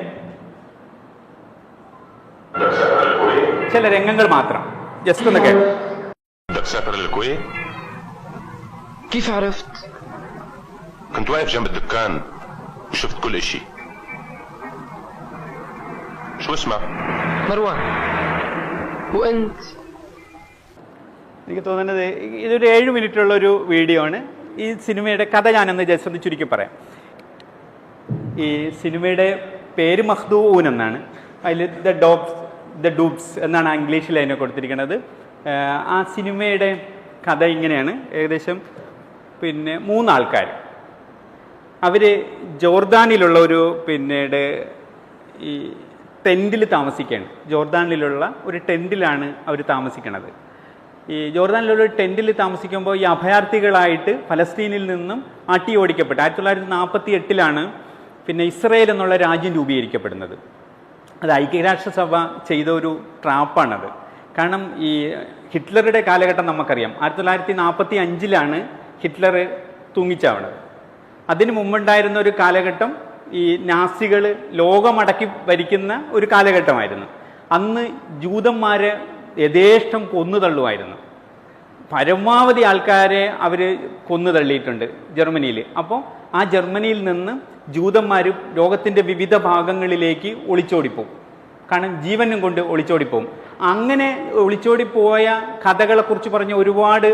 ചില രംഗങ്ങൾ മാത്രം ജസ്റ്റ് ഒന്ന് കേൾക്കാം. كيف عرفت؟ كنت واقف جنب الدكان وشفت كل اشي. شو اسمك؟ مروان. وانت؟ എനിക്ക് തോന്നുന്നത് ഇതൊരു 7 മിനിറ്റുള്ള ഒരു വീഡിയോ ആണ്. ഈ സിനിമയുടെ കഥ ഞാനൊന്ന് ജസ്റ്റ് ഒന്ന് ചുരുക്കി പറയാം. ഈ സിനിമയുടെ പേര് മഹ്ദൂഊൻ എന്നാണ്. അതിൽ ദ ഡൂപ്സ് എന്നാണ് ഇംഗ്ലീഷിൽ അതിനെ കൊടുത്തിരിക്കുന്നത്. ആ സിനിമയുടെ കഥ ഇങ്ങനെയാണ്. ഏകദേശം 3 ആൾക്കാർ അവർ ജോർദാനിലുള്ള ഒരു പിന്നീട് ഈ ടെൻറ്റിൽ താമസിക്കുകയാണ്. ജോർദാനിലുള്ള ഒരു ടെൻറ്റിലാണ് അവർ താമസിക്കുന്നത്. ഈ ജോർദാനിലുള്ള ഒരു ടെൻറ്റിൽ താമസിക്കുമ്പോൾ ഈ അഭയാർത്ഥികളായിട്ട് ഫലസ്തീനിൽ നിന്നും ആട്ടി ഓടിക്കപ്പെട്ടു. 1948 പിന്നെ ഇസ്രയേൽ എന്നുള്ള രാജ്യം രൂപീകരിക്കപ്പെടുന്നത്. അത് ഐക്യരാഷ്ട്രസഭ ചെയ്ത ഒരു ട്രാപ്പാണത്. കാരണം ഈ ഹിറ്റ്ലറുടെ കാലഘട്ടം നമുക്കറിയാം. 1945 ഹിറ്റ്ലർ തൂങ്ങിച്ചാവണത്. അതിന് മുമ്പുണ്ടായിരുന്ന ഒരു കാലഘട്ടം ഈ നാസികൾ ലോകമടക്കി ഭരിക്കുന്ന ഒരു കാലഘട്ടമായിരുന്നു. അന്ന് ജൂതന്മാരെ യഥേഷ്ടം കൊന്നു തള്ളുമായിരുന്നു. പരമാവധി ആൾക്കാരെ അവർ കൊന്നു തള്ളിയിട്ടുണ്ട് ജർമ്മനിയിൽ. അപ്പോൾ ആ ജർമ്മനിയിൽ നിന്ന് ജൂതന്മാർ ലോകത്തിൻ്റെ വിവിധ ഭാഗങ്ങളിലേക്ക് ഒളിച്ചോടിപ്പോവും. കാരണം ജീവനും കൊണ്ട് ഒളിച്ചോടിപ്പോവും. അങ്ങനെ ഒളിച്ചോടിപ്പോയ കഥകളെക്കുറിച്ച് പറഞ്ഞ ഒരുപാട്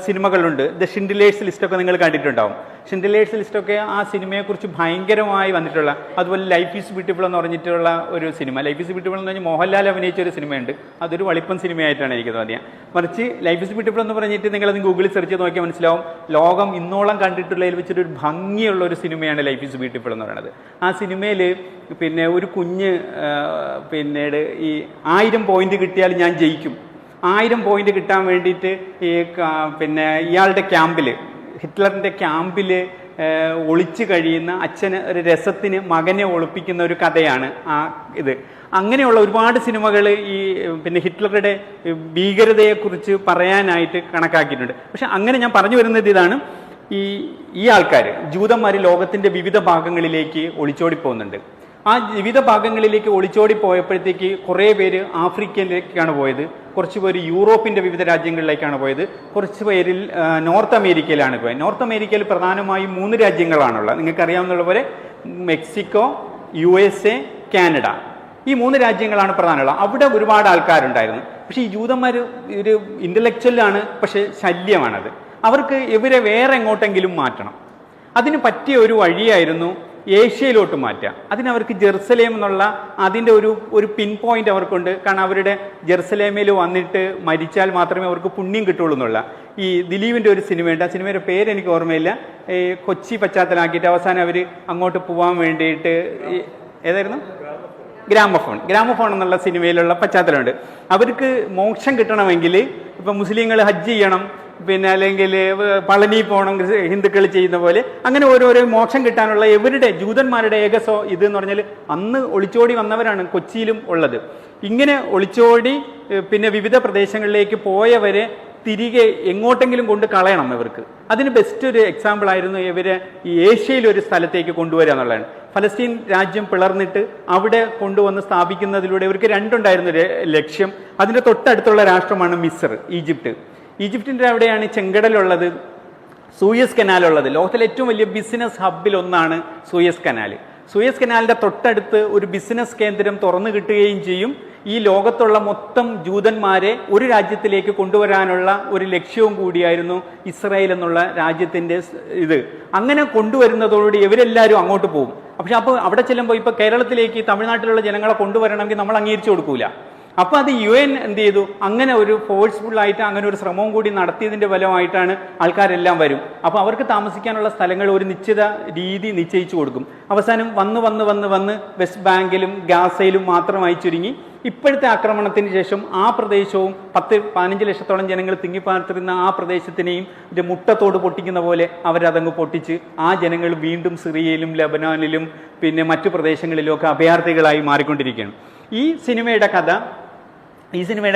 സിനിമകളുണ്ട്. ദ ഷിൻഡിലേഴ്സ് ലിസ്റ്റൊക്കെ നിങ്ങൾ കണ്ടിട്ടുണ്ടാവും. ഷിൻഡിലേഴ്സ് ലിസ്റ്റൊക്കെ ആ സിനിമയെക്കുറിച്ച് ഭയങ്കരമായി വന്നിട്ടുള്ള, അതുപോലെ ലൈഫ് ഈസ് ബ്യൂട്ടിഫുൾ എന്ന് പറഞ്ഞിട്ടുള്ള ഒരു സിനിമ. ലൈഫ് ഈസ് ബ്യൂട്ടിഫുൾ എന്ന് പറഞ്ഞാൽ മോഹൻലാൽ അഭിനയിച്ച ഒരു സിനിമയുണ്ട്. അതൊരു വളിപ്പൻ സിനിമയായിട്ടാണ് എനിക്ക് തോന്നിയത്. മറിച്ച് ലൈഫ് ഈസ് ബ്യൂട്ടിഫുൾ എന്ന് പറഞ്ഞിട്ട് നിങ്ങളത് ഗൂഗിളിൽ സെർച്ച് ചെയ്ത് നോക്കിയാൽ മനസ്സിലാവും. ലോകം ഇന്നോളം കണ്ടിട്ടുള്ളതിൽ വെച്ചിട്ട് ഒരു ഭംഗിയുള്ള ഒരു സിനിമയാണ് ലൈഫ് ഈസ് ബ്യൂട്ടിഫുൾ എന്ന് പറയുന്നത്. ആ സിനിമയിൽ പിന്നെ ഒരു കുഞ്ഞ് പിന്നീട് ഈ 1000 പോയിന്റ് കിട്ടിയാൽ ഞാൻ ജയിക്കും, 1000 പോയിന്റ് കിട്ടാൻ വേണ്ടിയിട്ട് ഈ പിന്നെ ഇയാളുടെ ക്യാമ്പിൽ, ഹിറ്റ്ലറിൻ്റെ ക്യാമ്പിൽ ഒളിച്ചു കഴിയുന്ന അച്ഛന് ഒരു രസത്തിന് മകനെ ഒളിപ്പിക്കുന്ന ഒരു കഥയാണ് ആ ഇത്. അങ്ങനെയുള്ള ഒരുപാട് സിനിമകൾ ഈ പിന്നെ ഹിറ്റ്ലറുടെ ഭീകരതയെക്കുറിച്ച് പറയാനായിട്ട് കണക്കാക്കിയിട്ടുണ്ട്. പക്ഷെ അങ്ങനെ ഞാൻ പറഞ്ഞു വരുന്നത് ഇതാണ്. ഈ ആൾക്കാർ ജൂതന്മാർ ലോകത്തിൻ്റെ വിവിധ ഭാഗങ്ങളിലേക്ക് ഒളിച്ചോടിപ്പോകുന്നുണ്ട്. ആ വിവിധ ഭാഗങ്ങളിലേക്ക് ഒളിച്ചോടി പോയപ്പോഴത്തേക്ക് കുറേ പേര് ആഫ്രിക്കയിലേക്കാണ് പോയത്, കുറച്ച് പേര് യൂറോപ്പിൻ്റെ വിവിധ രാജ്യങ്ങളിലേക്കാണ് പോയത്, കുറച്ച് പേരിൽ നോർത്ത് അമേരിക്കയിലാണ് പോയത്. നോർത്ത് അമേരിക്കയിൽ പ്രധാനമായും 3 രാജ്യങ്ങളാണുള്ളത്. നിങ്ങൾക്കറിയാവുന്ന പോലെ മെക്സിക്കോ, USA, കാനഡ. ഈ 3 രാജ്യങ്ങളാണ് പ്രധാനമുള്ളത്. അവിടെ ഒരുപാട് ആൾക്കാരുണ്ടായിരുന്നു. പക്ഷേ ഈ ജൂതന്മാർ ഒരു ഇൻ്റലക്ച്വലാണ്, പക്ഷേ ശല്യമാണത്. അവർക്ക് ഇവരെ വേറെ എങ്ങോട്ടെങ്കിലും മാറ്റണം. അതിന് പറ്റിയ ഒരു വഴിയായിരുന്നു ഏഷ്യയിലോട്ട് മാറ്റുക. അതിനവർക്ക് ജെറുസലേം എന്നുള്ള അതിൻ്റെ ഒരു പിൻ പോയിന്റ് അവർക്കുണ്ട്. കാരണം അവരുടെ ജെറുസലേമിൽ വന്നിട്ട് മരിച്ചാൽ മാത്രമേ അവർക്ക് പുണ്യം കിട്ടുള്ളൂ എന്നുള്ള ഈ ദിലീപിൻ്റെ ഒരു സിനിമയുണ്ട്. ആ സിനിമയുടെ പേര് എനിക്ക് ഓർമ്മയില്ല. ഈ കൊച്ചി പശ്ചാത്തലമാക്കിയിട്ട് അവസാനം അവർ അങ്ങോട്ട് പോകാൻ വേണ്ടിയിട്ട് ഏതായിരുന്നു ഗ്രാമഫോൺ എന്നുള്ള സിനിമയിലുള്ള പശ്ചാത്തലമുണ്ട്. അവർക്ക് മോക്ഷം കിട്ടണമെങ്കിൽ ഇപ്പം മുസ്ലിങ്ങൾ ഹജ്ജ് ചെയ്യണം, പിന്നെ അല്ലെങ്കിൽ പളനി പോകണം ഹിന്ദുക്കൾ ചെയ്യുന്ന പോലെ. അങ്ങനെ ഓരോരോ മോക്ഷം കിട്ടാനുള്ള ഇവരുടെ ജൂതന്മാരുടെ ഏകസോ ഇതെന്ന് പറഞ്ഞാൽ അന്ന് ഒളിച്ചോടി വന്നവരാണ് കൊച്ചിയിലും ഉള്ളത്. ഇങ്ങനെ ഒളിച്ചോടി പിന്നെ വിവിധ പ്രദേശങ്ങളിലേക്ക് പോയവരെ തിരികെ എങ്ങോട്ടെങ്കിലും കൊണ്ട് കളയണം ഇവർക്ക്. അതിന് ബെസ്റ്റ് ഒരു എക്സാമ്പിൾ ആയിരുന്നു ഇവരെ ഈ ഏഷ്യയിൽ ഒരു സ്ഥലത്തേക്ക് കൊണ്ടുവരിക എന്നുള്ളതാണ്. ഫലസ്തീൻ രാജ്യം പിളർന്നിട്ട് അവിടെ കൊണ്ടുവന്ന് സ്ഥാപിക്കുന്നതിലൂടെ ഇവർക്ക് 2 ഉണ്ടായിരുന്ന ലക്ഷ്യം. അതിൻ്റെ തൊട്ടടുത്തുള്ള രാഷ്ട്രമാണ് മിസ്ർ, ഈജിപ്തിൻ്റെ അവിടെയാണ് ചെങ്കടലുള്ളത്, സൂയസ് കനാലുള്ളത്. ലോകത്തിലെ ഏറ്റവും വലിയ ബിസിനസ് ഹബ്ബിൽ ഒന്നാണ് സൂയസ് കനാൽ. സൂയസ് കനാലിൻ്റെ തൊട്ടടുത്ത് ഒരു ബിസിനസ് കേന്ദ്രം തുറന്നു കിട്ടുകയും ചെയ്യും. ഈ ലോകത്തുള്ള മൊത്തം ജൂതന്മാരെ ഒരു രാജ്യത്തിലേക്ക് കൊണ്ടുവരാനുള്ള ഒരു ലക്ഷ്യവും കൂടിയായിരുന്നു ഇസ്രായേൽ എന്നുള്ള രാജ്യത്തിൻ്റെ ഇത്. അങ്ങനെ കൊണ്ടുവരുന്നതോടുകൂടി ഇവരെല്ലാവരും അങ്ങോട്ട് പോകും. പക്ഷെ അപ്പോൾ അവിടെ ചെല്ലുമ്പോൾ ഇപ്പോൾ കേരളത്തിലേക്ക് തമിഴ്നാട്ടിലുള്ള ജനങ്ങളെ കൊണ്ടുവരണമെങ്കിൽ നമ്മൾ അംഗീകരിച്ചു കൊടുക്കൂല. അപ്പോൾ അത് UN എന്ത് ചെയ്തു, അങ്ങനെ ഒരു ഫോഴ്സ്ഫുള്ളായിട്ട് അങ്ങനെ ഒരു ശ്രമവും കൂടി നടത്തിയതിൻ്റെ ഫലമായിട്ടാണ് ആൾക്കാരെല്ലാം വരും. അപ്പോൾ അവർക്ക് താമസിക്കാനുള്ള സ്ഥലങ്ങൾ ഒരു നിശ്ചിത രീതി നിശ്ചയിച്ചു കൊടുക്കും. അവസാനം വന്ന് വെസ്റ്റ് ബാങ്കിലും ഗാസയിലും മാത്രമായി ചുരുങ്ങി. ഇപ്പോഴത്തെ ആക്രമണത്തിന് ശേഷം ആ പ്രദേശവും 10-15 ലക്ഷത്തോളം ജനങ്ങൾ തിങ്ങിപ്പാർത്തിരുന്ന ആ പ്രദേശത്തിനെയും ഒരു മുട്ടത്തോട് പൊട്ടിക്കുന്ന പോലെ അവരതങ്ങ് പൊട്ടിച്ച് ആ ജനങ്ങൾ വീണ്ടും സിറിയയിലും ലബനാനിലും പിന്നെ മറ്റു പ്രദേശങ്ങളിലും ഒക്കെ അഭയാർത്ഥികളായി മാറിക്കൊണ്ടിരിക്കുകയാണ്. ഈ സിനിമയുടെ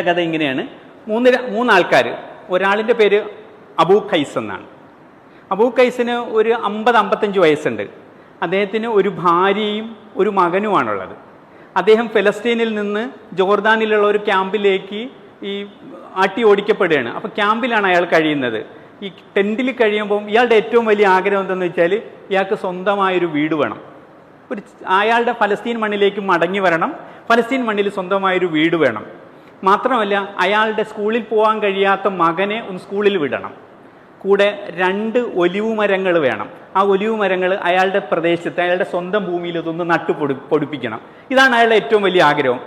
കഥ ഇങ്ങനെയാണ്. മൂന്നാൾക്കാർ, ഒരാളിൻ്റെ പേര് അബൂ ഖൈസ് എന്നാണ്. അബൂ ഖൈസിന് ഒരു 50-55 വയസ്സുണ്ട്. അദ്ദേഹത്തിന് ഒരു ഭാര്യയും ഒരു മകനുമാണുള്ളത്. അദ്ദേഹം ഫലസ്തീനിൽ നിന്ന് ജോർദാനിലുള്ള ഒരു ക്യാമ്പിലേക്ക് ഈ ആട്ടി ഓടിക്കപ്പെടുകയാണ്. അപ്പോൾ ക്യാമ്പിലാണ് അയാൾ കഴിയുന്നത്. ഈ ടെൻറ്റിൽ കഴിയുമ്പോൾ ഇയാളുടെ ഏറ്റവും വലിയ ആഗ്രഹം എന്തെന്ന് വെച്ചാൽ ഇയാൾക്ക് സ്വന്തമായൊരു വീട് വേണം. അയാളുടെ ഫലസ്തീൻ മണ്ണിലേക്ക് മടങ്ങി വരണം, ഫലസ്തീൻ മണ്ണിൽ സ്വന്തമായൊരു വീട് വേണം. മാത്രമല്ല അയാളുടെ സ്കൂളിൽ പോകാൻ കഴിയാത്ത മകനെ ഒന്ന് സ്കൂളിൽ വിടണം. കൂടെ 2 ഒലിവ് മരങ്ങൾ വേണം. ആ ഒലിവ് മരങ്ങൾ അയാളുടെ പ്രദേശത്ത് അയാളുടെ സ്വന്തം ഭൂമിയിൽ ഇതൊന്ന് പൊടിപ്പിക്കണം. ഇതാണ് അയാളുടെ ഏറ്റവും വലിയ ആഗ്രഹം.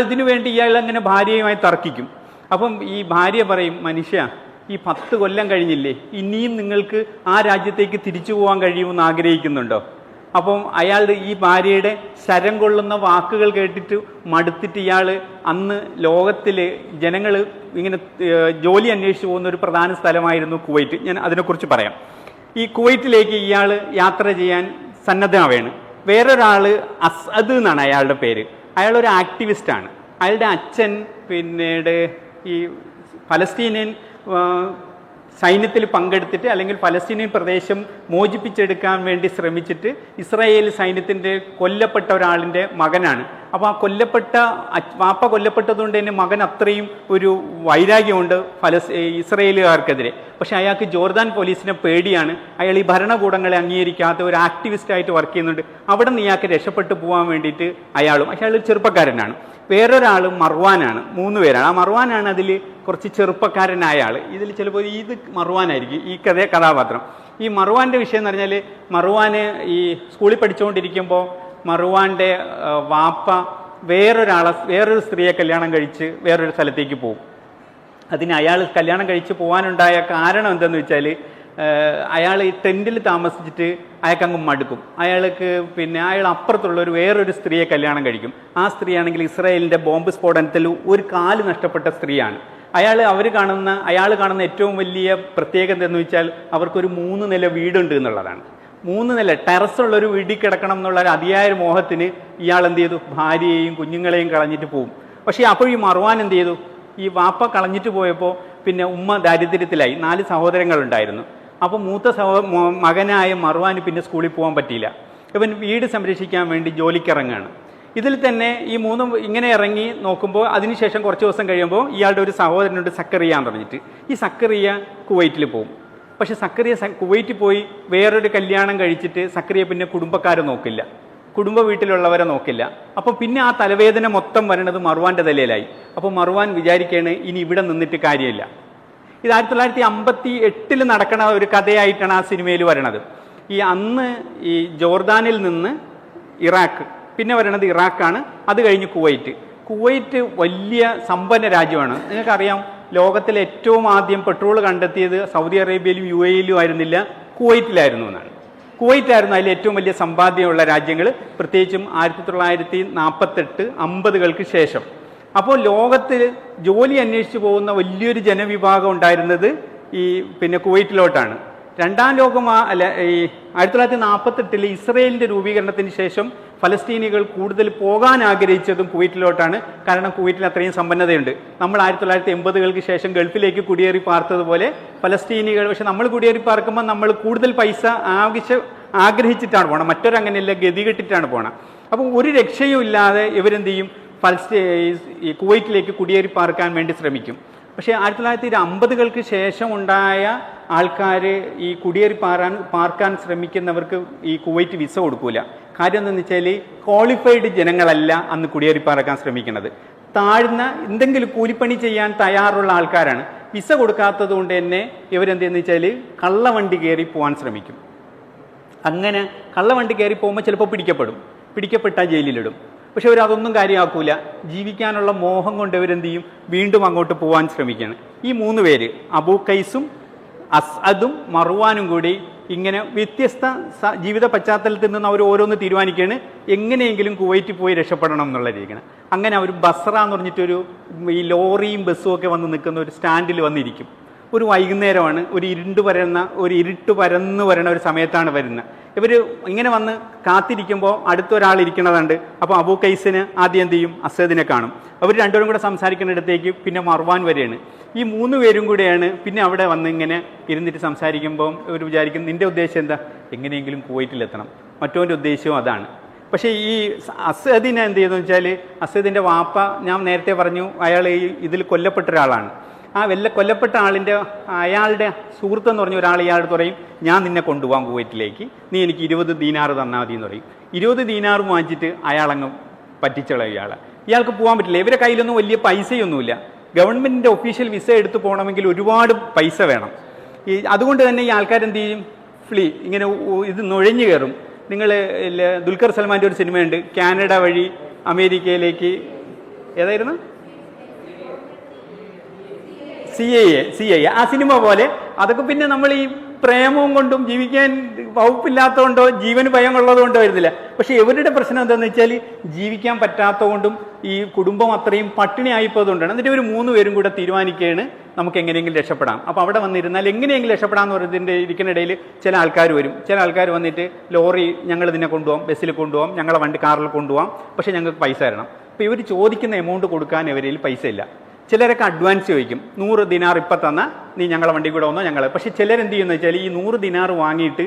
ഇതിനു വേണ്ടി അങ്ങനെ ഭാര്യയുമായി തർക്കിക്കും. അപ്പം ഈ ഭാര്യ പറയും, മനുഷ്യ, ഈ 10 കൊല്ലം കഴിഞ്ഞില്ലേ, ഇനിയും നിങ്ങൾക്ക് ആ രാജ്യത്തേക്ക് തിരിച്ചു പോകാൻ കഴിയുമെന്ന് ആഗ്രഹിക്കുന്നുണ്ടോ? അപ്പം അയാളുടെ ഈ ഭാര്യയുടെ ശരം കൊള്ളുന്ന വാക്കുകൾ കേട്ടിട്ട് മടുത്തിട്ട് ഇയാൾ അന്ന് ലോകത്തിൽ ജനങ്ങൾ ഇങ്ങനെ ജോലി അന്വേഷിച്ച് പോകുന്ന ഒരു പ്രധാന സ്ഥലമായിരുന്നു കുവൈറ്റ്. ഞാൻ അതിനെക്കുറിച്ച് പറയാം. ഈ കുവൈറ്റിലേക്ക് ഇയാൾ യാത്ര ചെയ്യാൻ സന്നദ്ധമാവുകയാണ്. വേറൊരാൾ അസ്അദ് എന്നാണ് അയാളുടെ പേര്. അയാളൊരു ആക്ടിവിസ്റ്റാണ്. അയാളുടെ അച്ഛൻ പിന്നീട് ഈ ഫലസ്തീനിയൻ സൈന്യത്തിൽ പങ്കെടുത്തിട്ട് അല്ലെങ്കിൽ ഫലസ്തീനിയൻ പ്രദേശം മോചിപ്പിച്ചെടുക്കാൻ വേണ്ടി ശ്രമിച്ചിട്ട് ഇസ്രായേൽ സൈന്യത്തിൻ്റെ കൊല്ലപ്പെട്ട ഒരാളിൻ്റെ മകനാണ്. അപ്പോൾ ആ വാപ്പ കൊല്ലപ്പെട്ടതുകൊണ്ട് തന്നെ മകൻ അത്രയും ഒരു വൈരാഗ്യമുണ്ട് ഇസ്രായേലുകാർക്കെതിരെ. പക്ഷേ അയാൾക്ക് ജോർദാൻ പോലീസിനെ പേടിയാണ്. അയാൾ ഈ ഭരണകൂടങ്ങളെ അംഗീകരിക്കാത്ത ഒരു ആക്ടിവിസ്റ്റായിട്ട് വർക്ക് ചെയ്യുന്നുണ്ട്. അവിടെ നിന്ന് ഇയാൾക്ക് രക്ഷപ്പെട്ടു പോകാൻ വേണ്ടിയിട്ട് അയാൾ ചെറുപ്പക്കാരനാണ്. വേറൊരാൾ മർവാനാണ്. 3 പേരാണ്. ആ മർവാനാണ് അതിൽ കുറച്ച് ചെറുപ്പക്കാരനായ ആൾ. ഇതിൽ ചിലപ്പോൾ ഇത് മർവാനായിരിക്കും ഈ കഥാപാത്രം. ഈ മർവാൻ്റെ വിഷയം എന്ന് പറഞ്ഞാൽ, മർവാന് ഈ സ്കൂളിൽ പഠിച്ചുകൊണ്ടിരിക്കുമ്പോൾ മർവാൻ്റെ വാപ്പ വേറൊരു സ്ത്രീയെ കല്യാണം കഴിച്ച് വേറൊരു സ്ഥലത്തേക്ക് പോകും. അതിന് അയാൾ കല്യാണം കഴിച്ച് പോകാനുണ്ടായ കാരണം എന്തെന്ന് വെച്ചാൽ, അയാൾ ഈ ടെൻറ്റിൽ താമസിച്ചിട്ട് അയാൾക്ക് അങ്ങ് മടുക്കും. അയാൾ അപ്പുറത്തുള്ള വേറൊരു സ്ത്രീയെ കല്യാണം കഴിക്കും. ആ സ്ത്രീയാണെങ്കിൽ ഇസ്രായേലിൻ്റെ ബോംബ് സ്ഫോടനത്തിൽ ഒരു കാല് നഷ്ടപ്പെട്ട സ്ത്രീയാണ്. അയാൾ കാണുന്ന ഏറ്റവും വലിയ പ്രത്യേകത എന്ന് വെച്ചാൽ അവർക്കൊരു 3 നില വീടുണ്ട് എന്നുള്ളതാണ്. 3 നില ടെറസുള്ളൊരു വീട്ടിൽ കിടക്കണം എന്നുള്ള ഒരു അതിയായ മോഹത്തിന് ഇയാൾ എന്ത് ചെയ്തു, ഭാര്യയെയും കുഞ്ഞുങ്ങളെയും കളഞ്ഞിട്ട് പോകും. പക്ഷേ അപ്പോൾ ഈ മർവാൻ എന്ത് ചെയ്തു, ഈ വാപ്പ കളഞ്ഞിട്ട് പോയപ്പോൾ പിന്നെ ഉമ്മ ദാരിദ്ര്യത്തിലായി. 4 സഹോദരങ്ങളുണ്ടായിരുന്നു. അപ്പോൾ മൂത്ത മകനായ മർവാന് പിന്നെ സ്കൂളിൽ പോകാൻ പറ്റിയില്ല. ഇവൻ വീട് സംരക്ഷിക്കാൻ വേണ്ടി ജോലിക്കിറങ്ങുകയാണ്. ഇതിൽ തന്നെ ഈ 3 ഇങ്ങനെ ഇറങ്ങി നോക്കുമ്പോൾ അതിനുശേഷം കുറച്ച് ദിവസം കഴിയുമ്പോൾ ഇയാളുടെ ഒരു സഹോദരനുണ്ട് സക്കറിയ എന്ന് പറഞ്ഞിട്ട്. ഈ സക്കറിയ കുവൈറ്റിൽ പോകും. പക്ഷെ സക്കറിയ കുവൈറ്റിൽ പോയി വേറൊരു കല്യാണം കഴിച്ചിട്ട് സക്കറിയ പിന്നെ കുടുംബക്കാരെ നോക്കില്ല, കുടുംബ വീട്ടിലുള്ളവരെ നോക്കില്ല. അപ്പോൾ പിന്നെ ആ തലവേദന മൊത്തം വരണത് മർവാൻ്റെ തലയിലായി. അപ്പോൾ മർവാൻ വിചാരിക്കുകയാണ് ഇനി ഇവിടെ നിന്നിട്ട് കാര്യമില്ല. ഇത് 1958 നടക്കണ ഒരു കഥയായിട്ടാണ് ആ സിനിമയിൽ വരണത്. അന്ന് ഈ ജോർദാനിൽ നിന്ന് ഇറാഖ്, പിന്നെ വരണത് ഇറാഖാണ്, അത് കഴിഞ്ഞ് കുവൈറ്റ് വലിയ സമ്പന്ന രാജ്യമാണ്. നിങ്ങൾക്കറിയാം, ലോകത്തിലെ ഏറ്റവും ആദ്യം പെട്രോൾ കണ്ടെത്തിയത് സൗദി അറേബ്യയിലും UAE-യിലും ആയിരുന്നില്ല, കുവൈറ്റിലായിരുന്നു എന്നാണ്. കുവൈറ്റായിരുന്നു അതിൽ ഏറ്റവും വലിയ സമ്പാദ്യമുള്ള രാജ്യങ്ങൾ, പ്രത്യേകിച്ചും 1948-50കൾക്ക് ശേഷം. അപ്പോൾ ലോകത്തിൽ ജോലി അന്വേഷിച്ച് പോകുന്ന വലിയൊരു ജനവിഭാഗം ഉണ്ടായിരുന്നത് പിന്നെ കുവൈറ്റിലോട്ടാണ്. 1948 ഇസ്രയേലിൻ്റെ രൂപീകരണത്തിന് ശേഷം ഫലസ്തീനികൾ കൂടുതൽ പോകാൻ ആഗ്രഹിച്ചതും കുവൈറ്റിലോട്ടാണ്. കാരണം കുവൈറ്റിൽ അത്രയും സമ്പന്നതയുണ്ട്. നമ്മൾ 1980കൾക്ക് ശേഷം ഗൾഫിലേക്ക് കുടിയേറി പാർത്തതുപോലെ ഫലസ്തീനികൾ, പക്ഷെ നമ്മൾ കുടിയേറി പാർക്കുമ്പോൾ നമ്മൾ കൂടുതൽ പൈസ ആഗ്രഹിച്ചിട്ടാണ് പോകണം, മറ്റൊരങ്ങനെയല്ല, ഗതികെട്ടിട്ടാണ് പോകണം. അപ്പോൾ ഒരു രക്ഷയും ഇല്ലാതെ ഇവരെന്ത് ചെയ്യും, ഈ കുവൈറ്റിലേക്ക് കുടിയേറി പാർക്കാൻ വേണ്ടി ശ്രമിക്കും. പക്ഷേ 1950കൾക്ക് ശേഷം ഉണ്ടായ ആൾക്കാർ ഈ കുടിയേറി പാർക്കാൻ ശ്രമിക്കുന്നവർക്ക് ഈ കുവൈറ്റ് വിസ കൊടുക്കൂല. കാര്യം എന്താണെന്ന് വെച്ചാൽ ക്വാളിഫൈഡ് ജനങ്ങളല്ല അന്ന് കുടിയേറി പാർക്കാൻ ശ്രമിക്കുന്നത്. താഴ്ന്ന എന്തെങ്കിലും കൂലിപ്പണി ചെയ്യാൻ തയ്യാറുള്ള ആൾക്കാരാണ്. വിസ കൊടുക്കാത്തത് കൊണ്ട് തന്നെ ഇവരെന്തെന്ന് വെച്ചാൽ കള്ളവണ്ടി കയറി പോകാൻ ശ്രമിക്കും. അങ്ങനെ കള്ളവണ്ടി കയറി പോകുമ്പോൾ ചിലപ്പോൾ പിടിക്കപ്പെട്ടാൽ ജയിലിലിടും. പക്ഷെ അവരതൊന്നും കാര്യമാക്കൂല. ജീവിക്കാനുള്ള മോഹം കൊണ്ട് ഇവരെന്ത് ചെയ്യും, വീണ്ടും അങ്ങോട്ട് പോകാൻ ശ്രമിക്കുകയാണ്. ഈ 3 പേര് അബൂ ഖൈസും അസ്അദും മർവാനും കൂടി ഇങ്ങനെ വ്യത്യസ്ത ജീവിത പശ്ചാത്തലത്തിൽ നിന്ന് അവർ ഓരോന്ന് തീരുമാനിക്കുകയാണ് എങ്ങനെയെങ്കിലും കുവൈറ്റിൽ പോയി രക്ഷപ്പെടണം എന്നുള്ള രീതിയാണ്. അങ്ങനെ അവർ ബസ്ര എന്ന് പറഞ്ഞിട്ടൊരു ഈ ലോറിയും ബസ്സും ഒക്കെ വന്ന് നിൽക്കുന്ന ഒരു സ്റ്റാൻഡിൽ വന്നിരിക്കും. ഒരു വൈകുന്നേരമാണ്, ഒരു ഇരുട്ട് പരന്ന് വരണ ഒരു സമയത്താണ് വരുന്നത്. ഇവർ ഇങ്ങനെ വന്ന് കാത്തിരിക്കുമ്പോൾ അടുത്തൊരാൾ ഇരിക്കണതുണ്ട്. അപ്പോൾ അബൂ ഖൈസിന് ആദ്യം എന്ത് ചെയ്യും, അസദിനെ കാണും. അവർ രണ്ടുപേരും കൂടെ സംസാരിക്കുന്നിടത്തേക്ക് പിന്നെ മർവാൻ വരെയാണ്. ഈ 3 പേരും കൂടെയാണ് പിന്നെ അവിടെ വന്ന് ഇങ്ങനെ ഇരുന്നിട്ട് സംസാരിക്കുമ്പോൾ ഇവർ വിചാരിക്കും നിൻ്റെ ഉദ്ദേശം എന്താ, എങ്ങനെയെങ്കിലും കുവൈറ്റിലെത്തണം. മറ്റവൻ്റെ ഉദ്ദേശവും അതാണ്. പക്ഷേ ഈ അസദിനെ എന്ത് ചെയ്തെന്ന് വെച്ചാൽ, അസദിൻ്റെ വാപ്പ ഞാൻ നേരത്തെ പറഞ്ഞു അയാൾ ഇതിൽ കൊല്ലപ്പെട്ട ഒരാളാണ്. ആ കൊല്ലപ്പെട്ട അയാളുടെ സുഹൃത്തെന്ന് പറഞ്ഞ ഒരാൾ ഇയാളോട് പറയും ഞാൻ നിന്നെ കൊണ്ടുപോകാൻ കുവൈറ്റിലേക്ക്, നീ എനിക്ക് 20 ദീനാർ തന്നാൽ മതി എന്ന് പറയും. 20 ദീനാർ വാങ്ങിച്ചിട്ട് അയാളങ്ങ് പറ്റിച്ചോളാം. ഇയാൾക്ക് പോകാൻ പറ്റില്ല. ഇവരുടെ കയ്യിലൊന്നും വലിയ പൈസയൊന്നുമില്ല. ഗവൺമെൻറ്റിൻ്റെ ഒഫീഷ്യൽ വിസ എടുത്ത് പോകണമെങ്കിൽ ഒരുപാട് പൈസ വേണം. അതുകൊണ്ട് തന്നെ ഈ ആൾക്കാരെന്ത് ചെയ്യും, ഇങ്ങനെ ഇത് നുഴഞ്ഞു കയറും. നിങ്ങൾ ദുൽഖർ സൽമാൻ്റെ ഒരു സിനിമയുണ്ട്, കാനഡ വഴി അമേരിക്കയിലേക്ക്, ഏതായിരുന്നു, CIA. ആ സിനിമ പോലെ അതൊക്കെ പിന്നെ നമ്മൾ ഈ പ്രേമവും കൊണ്ടും ജീവിക്കാൻ വകുപ്പില്ലാത്തതുകൊണ്ടോ ജീവന് ഭയം ഉള്ളതുകൊണ്ടോ വരുന്നില്ല. പക്ഷെ ഇവരുടെ പ്രശ്നം എന്താണെന്ന് വെച്ചാൽ ജീവിക്കാൻ പറ്റാത്തതുകൊണ്ടും ഈ കുടുംബം അത്രയും പട്ടിണി ആയിപ്പോയതുകൊണ്ടാണ്. എന്നിട്ട് ഇവർ 3 പേരും കൂടെ തീരുമാനിക്കുകയാണ് നമുക്ക് എങ്ങനെയെങ്കിലും രക്ഷപ്പെടാം. അപ്പോൾ അവിടെ വന്നിരുന്നാൽ എങ്ങനെയെങ്കിലും രക്ഷപ്പെടാമെന്ന് പറയുന്നതിൻ്റെ ഇരിക്കുന്നിടയിൽ ചില ആൾക്കാർ വരും. ചില ആൾക്കാർ വന്നിട്ട് ലോറി ഞങ്ങൾ ഇതിനെ കൊണ്ടുപോകാം, ബസ്സിൽ കൊണ്ടുപോകാം, ഞങ്ങളെ വണ്ടി കാറിൽ കൊണ്ടുപോകാം, പക്ഷേ ഞങ്ങൾക്ക് പൈസ തരണം. അപ്പോൾ ഇവർ ചോദിക്കുന്ന എമൗണ്ട് കൊടുക്കാൻ ഇവരിൽ പൈസ ഇല്ല. ചിലരൊക്കെ അഡ്വാൻസ് ചോദിക്കും, 100 ദിനാർ ഇപ്പം തന്നാൽ നീ ഞങ്ങളെ വണ്ടി കൂടെ വന്നോ ഞങ്ങൾ. പക്ഷേ ചിലരെന്ത് ചെയ്യുമെന്ന് വെച്ചാൽ ഈ 100 ദിനാർ വാങ്ങിയിട്ട്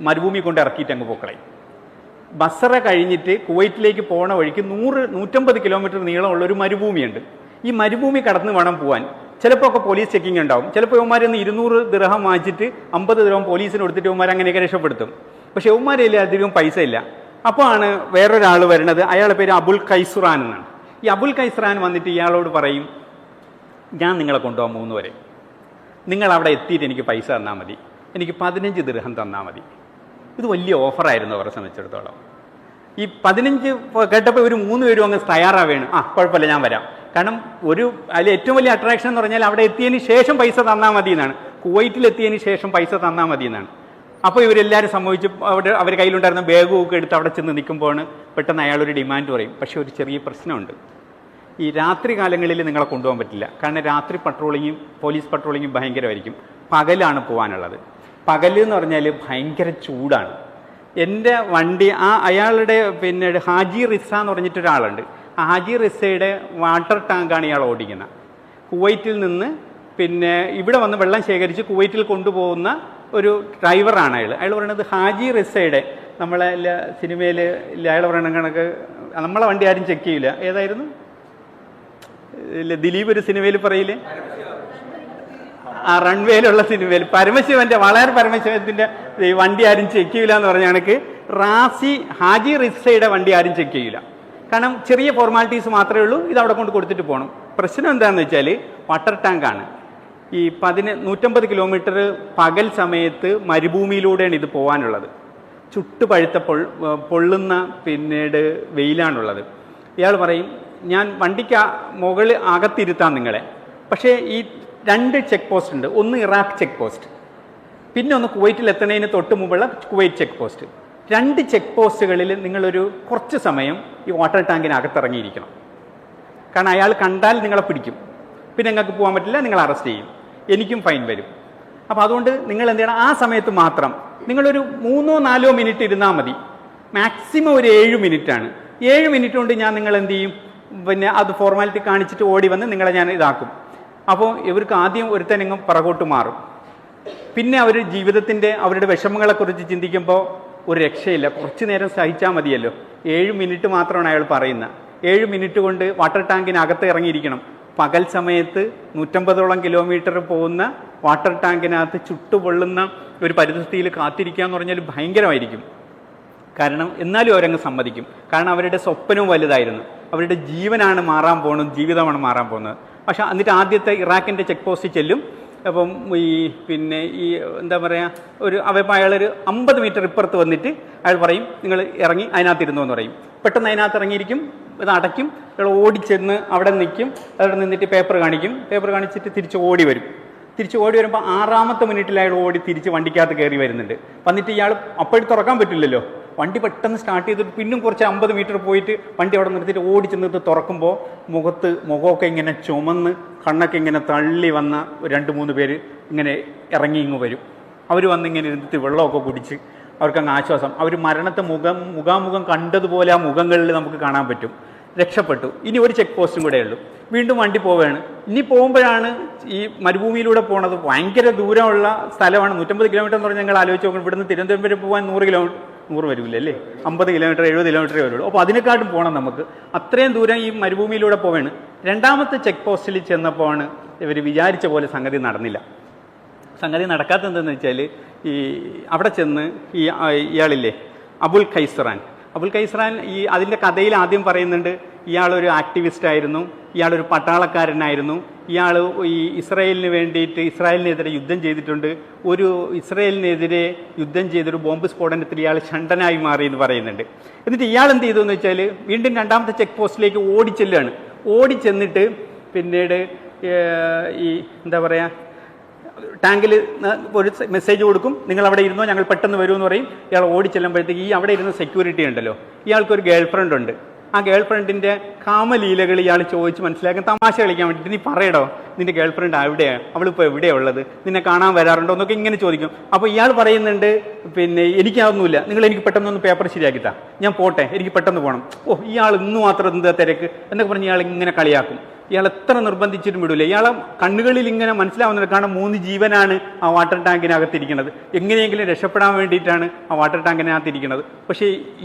മരുഭൂമി കൊണ്ട് ഇറക്കിയിട്ട് അങ്ങ് പൊക്കളയും. ബസ്ര കഴിഞ്ഞിട്ട് കുവൈറ്റിലേക്ക് പോണ വഴിക്ക് 150 കിലോമീറ്റർ നീളമുള്ള ഒരു മരുഭൂമിയുണ്ട്. ഈ മരുഭൂമി കടന്ന് വേണം പോകാൻ. ചിലപ്പോൾ ഒക്കെ പോലീസ് ചെക്കിംഗ് ഉണ്ടാവും. ചിലപ്പോൾ ഇവന്മാരൊന്ന് 200 ദിർഹം വാങ്ങിച്ചിട്ട് 50 ദിർഹം പോലീസിന് കൊടുത്തിട്ട് ഇവന്മാർ അങ്ങനെയൊക്കെ രക്ഷപ്പെടുത്തും. പക്ഷേ ഇവന്മാരില്ല, അധികം പൈസ ഇല്ല. അപ്പോൾ ആണ് വേറൊരാൾ വരുന്നത്. അയാളുടെ പേര് അബുൽ ഖൈസുറാൻ എന്നാണ്. ഈ അബുൽ ഖൈസുറാൻ വന്നിട്ട് ഇയാളോട് പറയും ഞാൻ നിങ്ങളെ കൊണ്ടുപോകാൻ 3 വരെ, നിങ്ങൾ അവിടെ എത്തിയിട്ട് എനിക്ക് പൈസ തന്നാൽ മതി, എനിക്ക് 15 ദിർഹം തന്നാൽ മതി. ഇത് വലിയ ഓഫറായിരുന്നു അവരെ സംബന്ധിച്ചിടത്തോളം. ഈ 15 കേട്ടപ്പോൾ ഒരു 3 പേരും അങ്ങ് തയ്യാറാവുകയാണ്. കുഴപ്പമില്ല ഞാൻ വരാം. കാരണം അതിൽ ഏറ്റവും വലിയ അട്രാക്ഷൻ എന്ന് പറഞ്ഞാൽ അവിടെ എത്തിയതിന് ശേഷം പൈസ തന്നാൽ മതി എന്നാണ്. കുവൈറ്റിൽ എത്തിയതിന് ശേഷം പൈസ തന്നാൽ മതി എന്നാണ്. അപ്പോൾ ഇവരെല്ലാവരും സമ്മതിച്ച് അവർ കയ്യിലുണ്ടായിരുന്ന ബാഗും ഒക്കെ എടുത്ത് അവിടെ ചെന്ന് നിൽക്കുമ്പോൾ പെട്ടെന്ന് അയാളൊരു ഡിമാൻഡ് പറയും. പക്ഷേ ഒരു ചെറിയ പ്രശ്നമുണ്ട്, ഈ രാത്രി കാലങ്ങളിൽ നിങ്ങളെ കൊണ്ടുപോകാൻ പറ്റില്ല. കാരണം രാത്രി പോലീസ് പട്രോളിങ്ങും ഭയങ്കരമായിരിക്കും. പകലാണ് പോകാനുള്ളത്. പകൽ എന്ന് പറഞ്ഞാൽ ഭയങ്കര ചൂടാണ്. എൻ്റെ വണ്ടി അയാളുടെ പിന്നെ ഹാജി റിസ എന്ന് പറഞ്ഞിട്ടൊരാളുണ്ട്. ആ ഹാജി റിസയുടെ വാട്ടർ ടാങ്കാണ് ഇയാൾ ഓടിക്കുന്നത്. കുവൈറ്റിൽ നിന്ന് പിന്നെ ഇവിടെ വന്ന് വെള്ളം ശേഖരിച്ച് കുവൈറ്റിൽ കൊണ്ടുപോകുന്ന ഒരു ഡ്രൈവറാണ് അയാൾ പറയുന്നത് ഹാജി റിസയുടെ. നമ്മളെ സിനിമയിൽ അയാൾ പറയുന്ന കണക്ക് നമ്മളെ വണ്ടി ആരും ചെക്ക് ചെയ്യില്ല. ഏതായിരുന്നു ദിലീപ് ഒരു സിനിമയിൽ പറയില്ലേ, ആ റൺവേയിലുള്ള സിനിമയിൽ പരമശിവന്റെ വണ്ടി ആരും ചെക്ക് ചെയ്യില്ല എന്ന് പറഞ്ഞ കണക്ക് ഹാജി റിസയുടെ വണ്ടി ആരും ചെക്ക് ചെയ്യില്ല. കാരണം ചെറിയ ഫോർമാലിറ്റീസ് മാത്രമേ ഉള്ളൂ. ഇത് അവിടെ കൊണ്ട് കൊടുത്തിട്ട് പോകണം. പ്രശ്നം എന്താണെന്ന് വെച്ചാൽ വാട്ടർ ടാങ്കാണ്. ഈ 150 കിലോമീറ്റർ പകൽ സമയത്ത് മരുഭൂമിയിലൂടെയാണ് ഇത് പോകാനുള്ളത്. ചുട്ടുപഴുത്ത പൊള്ളുന്ന പിന്നീട് വെയിലാണുള്ളത്. ഇയാൾ പറയും ഞാൻ വണ്ടിക്ക് മുകളിൽ അകത്തിരുത്താം നിങ്ങളെ, പക്ഷേ ഈ 2 ചെക്ക് പോസ്റ്റ് ഉണ്ട്. ഒന്ന് ഇറാഖ് ചെക്ക് പോസ്റ്റ്, പിന്നെ ഒന്ന് കുവൈറ്റിൽ എത്തുന്നതിന് തൊട്ട് മുമ്പുള്ള കുവൈറ്റ് ചെക്ക് പോസ്റ്റ്. 2 ചെക്ക് പോസ്റ്റുകളിൽ നിങ്ങളൊരു കുറച്ച് സമയം ഈ വാട്ടർ ടാങ്കിനകത്തിറങ്ങിയിരിക്കണം. കാരണം അയാൾ കണ്ടാൽ നിങ്ങളെ പിടിക്കും, പിന്നെ നിങ്ങൾക്ക് പോകാൻ പറ്റില്ല, നിങ്ങൾ അറസ്റ്റ് ചെയ്യും, എനിക്കും ഫൈൻ വരും. അപ്പോൾ അതുകൊണ്ട് നിങ്ങൾ എന്ത് ചെയ്യണം, ആ സമയത്ത് മാത്രം നിങ്ങളൊരു 3-4 മിനിറ്റ് ഇരുന്നാൽ മതി. മാക്സിമം ഒരു 7 മിനിറ്റാണ്. 7 മിനിറ്റ് കൊണ്ട് ഞാൻ നിങ്ങൾ എന്ത് ചെയ്യും, പിന്നെ അത് ഫോർമാലിറ്റി കാണിച്ചിട്ട് ഓടി വന്ന് നിങ്ങളെ ഞാൻ ഇതാക്കും. അപ്പോൾ ഇവർക്ക് ആദ്യം ഒരുത്തനെങ്ങും പുറകോട്ട് മാറും. പിന്നെ അവർ അവരുടെ വിഷമങ്ങളെക്കുറിച്ച് ചിന്തിക്കുമ്പോൾ ഒരു രക്ഷയില്ല, കുറച്ച് നേരം സഹിച്ചാൽ മതിയല്ലോ. 7 മിനിറ്റ് മാത്രമാണ് അയാൾ പറയുന്നത്. 7 മിനിറ്റ് കൊണ്ട് വാട്ടർ ടാങ്കിനകത്ത് ഇറങ്ങിയിരിക്കണം. പകൽ സമയത്ത് 150ഓളം കിലോമീറ്റർ പോകുന്ന വാട്ടർ ടാങ്കിനകത്ത് ചുട്ടുപൊള്ളുന്ന ഒരു പരിസ്ഥിതിയിൽ കാത്തിരിക്കുക എന്ന് പറഞ്ഞാൽ ഭയങ്കരമായിരിക്കും. കാരണം എന്നാലും അവരങ്ങ് സമ്മതിക്കും. കാരണം അവരുടെ സ്വപ്നവും വലുതായിരുന്നു. അവരുടെ ജീവനാണ് മാറാൻ പോകുന്നത്, ജീവിതമാണ് മാറാൻ പോകുന്നത്. പക്ഷെ എന്നിട്ട് ആദ്യത്തെ ഇറാഖിൻ്റെ ചെക്ക് പോസ്റ്റിൽ ചെല്ലും. അപ്പം എന്താ പറയുക, അപ്പോൾ അയാളൊരു 50 മീറ്റർ ഇപ്പുറത്ത് വന്നിട്ട് അയാൾ പറയും നിങ്ങൾ ഇറങ്ങി അതിനകത്തിരുന്നു എന്ന് പറയും. പെട്ടെന്ന് അതിനകത്ത് ഇറങ്ങിയിരിക്കും. ഇത് അടയ്ക്കും, അയാൾ ഓടിച്ചെന്ന് അവിടെ നിൽക്കും, അവിടെ നിന്നിട്ട് പേപ്പർ കാണിച്ചിട്ട് തിരിച്ച് ഓടി വരും. തിരിച്ച് ഓടി വരുമ്പോൾ 6ാമത്തെ മിനിറ്റിൽ അയാൾ ഓടി തിരിച്ച് വണ്ടിക്കകത്ത് കയറി വരുന്നുണ്ട്. വന്നിട്ട് ഇയാൾ അപ്പോഴും തുറക്കാൻ പറ്റില്ലല്ലോ, വണ്ടി പെട്ടെന്ന് സ്റ്റാർട്ട് ചെയ്തിട്ട് പിന്നും കുറച്ച് 50 മീറ്റർ പോയിട്ട് വണ്ടി അവിടെ നിർത്തിയിട്ട് ഓടിച്ച് നിർത്തി തുറക്കുമ്പോൾ മുഖമൊക്കെ ഇങ്ങനെ ചുമന്ന് കണ്ണൊക്കെ ഇങ്ങനെ തള്ളി വന്ന 2-3 പേര് ഇങ്ങനെ ഇറങ്ങി ഇങ്ങ് വരും. അവർ വന്നിങ്ങനെ ഇരുന്നിട്ട് വെള്ളമൊക്കെ കുടിച്ച് അവർക്കങ്ങ് ആശ്വാസം. അവർ മരണത്തെ മുഖാമുഖം കണ്ടതുപോലെ ആ മുഖങ്ങളിൽ നമുക്ക് കാണാൻ പറ്റും. രക്ഷപ്പെട്ടു. ഇനി ഒരു ചെക്ക് പോസ്റ്റും കൂടെ ഉള്ളൂ. വീണ്ടും വണ്ടി പോവുകയാണ്. ഇനി പോകുമ്പോഴാണ് ഈ മരുഭൂമിയിലൂടെ പോണത്. ഭയങ്കര ദൂരമുള്ള സ്ഥലമാണ്. 150 കിലോമീറ്റർ എന്ന് പറഞ്ഞാൽ ഞങ്ങൾ ആലോചിച്ച് നോക്കണം. ഇവിടുന്ന് തിരുവനന്തപുരം വരെ പോകാൻ 100 വരില്ല അല്ലേ, 50 കിലോമീറ്റർ 70 കിലോമീറ്ററേ വരുള്ളൂ. അപ്പോൾ അതിനെക്കാട്ടും പോകണം നമുക്ക്. അത്രയും ദൂരം ഈ മരുഭൂമിയിലൂടെ പോവുകയാണ്. 2ാമത്തെ ചെക്ക് പോസ്റ്റിൽ ചെന്നപ്പോൾ ഇവർ വിചാരിച്ച പോലെ സംഗതി നടന്നില്ല. സംഗതി നടക്കാത്ത എന്തെന്ന് വെച്ചാൽ ഈ അവിടെ ചെന്ന് ഇയാളില്ലേ അബുൽ ഖൈസ്റാൻ ഈ അതിൻ്റെ കഥയിൽ ആദ്യം പറയുന്നുണ്ട്, ഇയാളൊരു ആക്ടിവിസ്റ്റ് ആയിരുന്നു, ഇയാളൊരു പട്ടാളക്കാരനായിരുന്നു, ഇയാൾ ഈ ഇസ്രായേലിനെതിരെ യുദ്ധം ചെയ്തിട്ടുണ്ട്, ഇസ്രായേലിനെതിരെ യുദ്ധം ചെയ്തൊരു ബോംബ് സ്ഫോടനത്തിൽ ഇയാൾ ഷണ്ടനായി മാറി എന്ന് പറയുന്നുണ്ട്. എന്നിട്ട് ഇയാൾ എന്ത് ചെയ്തു എന്ന് വെച്ചാൽ വീണ്ടും 2ാമത്തെ ചെക്ക് പോസ്റ്റിലേക്ക് ഓടിച്ചെന്നിട്ട് പിന്നീട് ഈ എന്താ പറയുക ടാങ്കിൽ ഒരു മെസ്സേജ് കൊടുക്കും, നിങ്ങൾ അവിടെ ഇരുന്നോ, ഞങ്ങൾ പെട്ടെന്ന് വരുമെന്ന് പറയും. ഇയാൾ ഓടിച്ചെല്ലുമ്പോഴത്തേക്ക് ഈ അവിടെ ഇരുന്ന സെക്യൂരിറ്റി ഉണ്ടല്ലോ, ഇയാൾക്കൊരു ഗേൾ ഫ്രണ്ട് ഉണ്ട്. ആ ഗേൾ ഫ്രണ്ടിൻ്റെ കാമലീലകൾ ഇയാൾ ചോദിച്ച് മനസ്സിലാക്കാൻ തമാശ കളിക്കാൻ വേണ്ടിയിട്ട്, നീ പറയടോ നിന്റെ ഗേൾ ഫ്രണ്ട് എവിടെയാണ്, അവളിപ്പോൾ എവിടെയാണ് ഉള്ളത്, നിന്നെ കാണാൻ വരാറുണ്ടോ എന്നൊക്കെ ഇങ്ങനെ ചോദിക്കും. അപ്പോൾ ഇയാൾ പറയുന്നുണ്ട്, പിന്നെ എനിക്കതൊന്നുമില്ല, നിങ്ങൾ എനിക്ക് പെട്ടെന്നൊന്ന് പേപ്പർ ശരിയാക്കിത്താ, ഞാൻ പോട്ടെ, എനിക്ക് പെട്ടെന്ന് പോകണം. ഇയാൾ ഇന്ന് മാത്രം എന്താ തിരക്ക് എന്നൊക്കെ പറഞ്ഞ് ഇയാൾ ഇങ്ങനെ കളിയാക്കും. ഇയാൾ എത്ര നിർബന്ധിച്ചിട്ടും വിടില്ല. ഇയാളെ കണ്ണുകളിൽ ഇങ്ങനെ മനസ്സിലാവുന്നത്, കാരണം 3 ജീവനാണ് ആ വാട്ടർ ടാങ്കിനകത്തിരിക്കുന്നത്. എങ്ങനെയെങ്കിലും രക്ഷപ്പെടാൻ വേണ്ടിയിട്ടാണ് ആ വാട്ടർ ടാങ്കിനകത്തിരിക്കുന്നത്. പക്ഷേ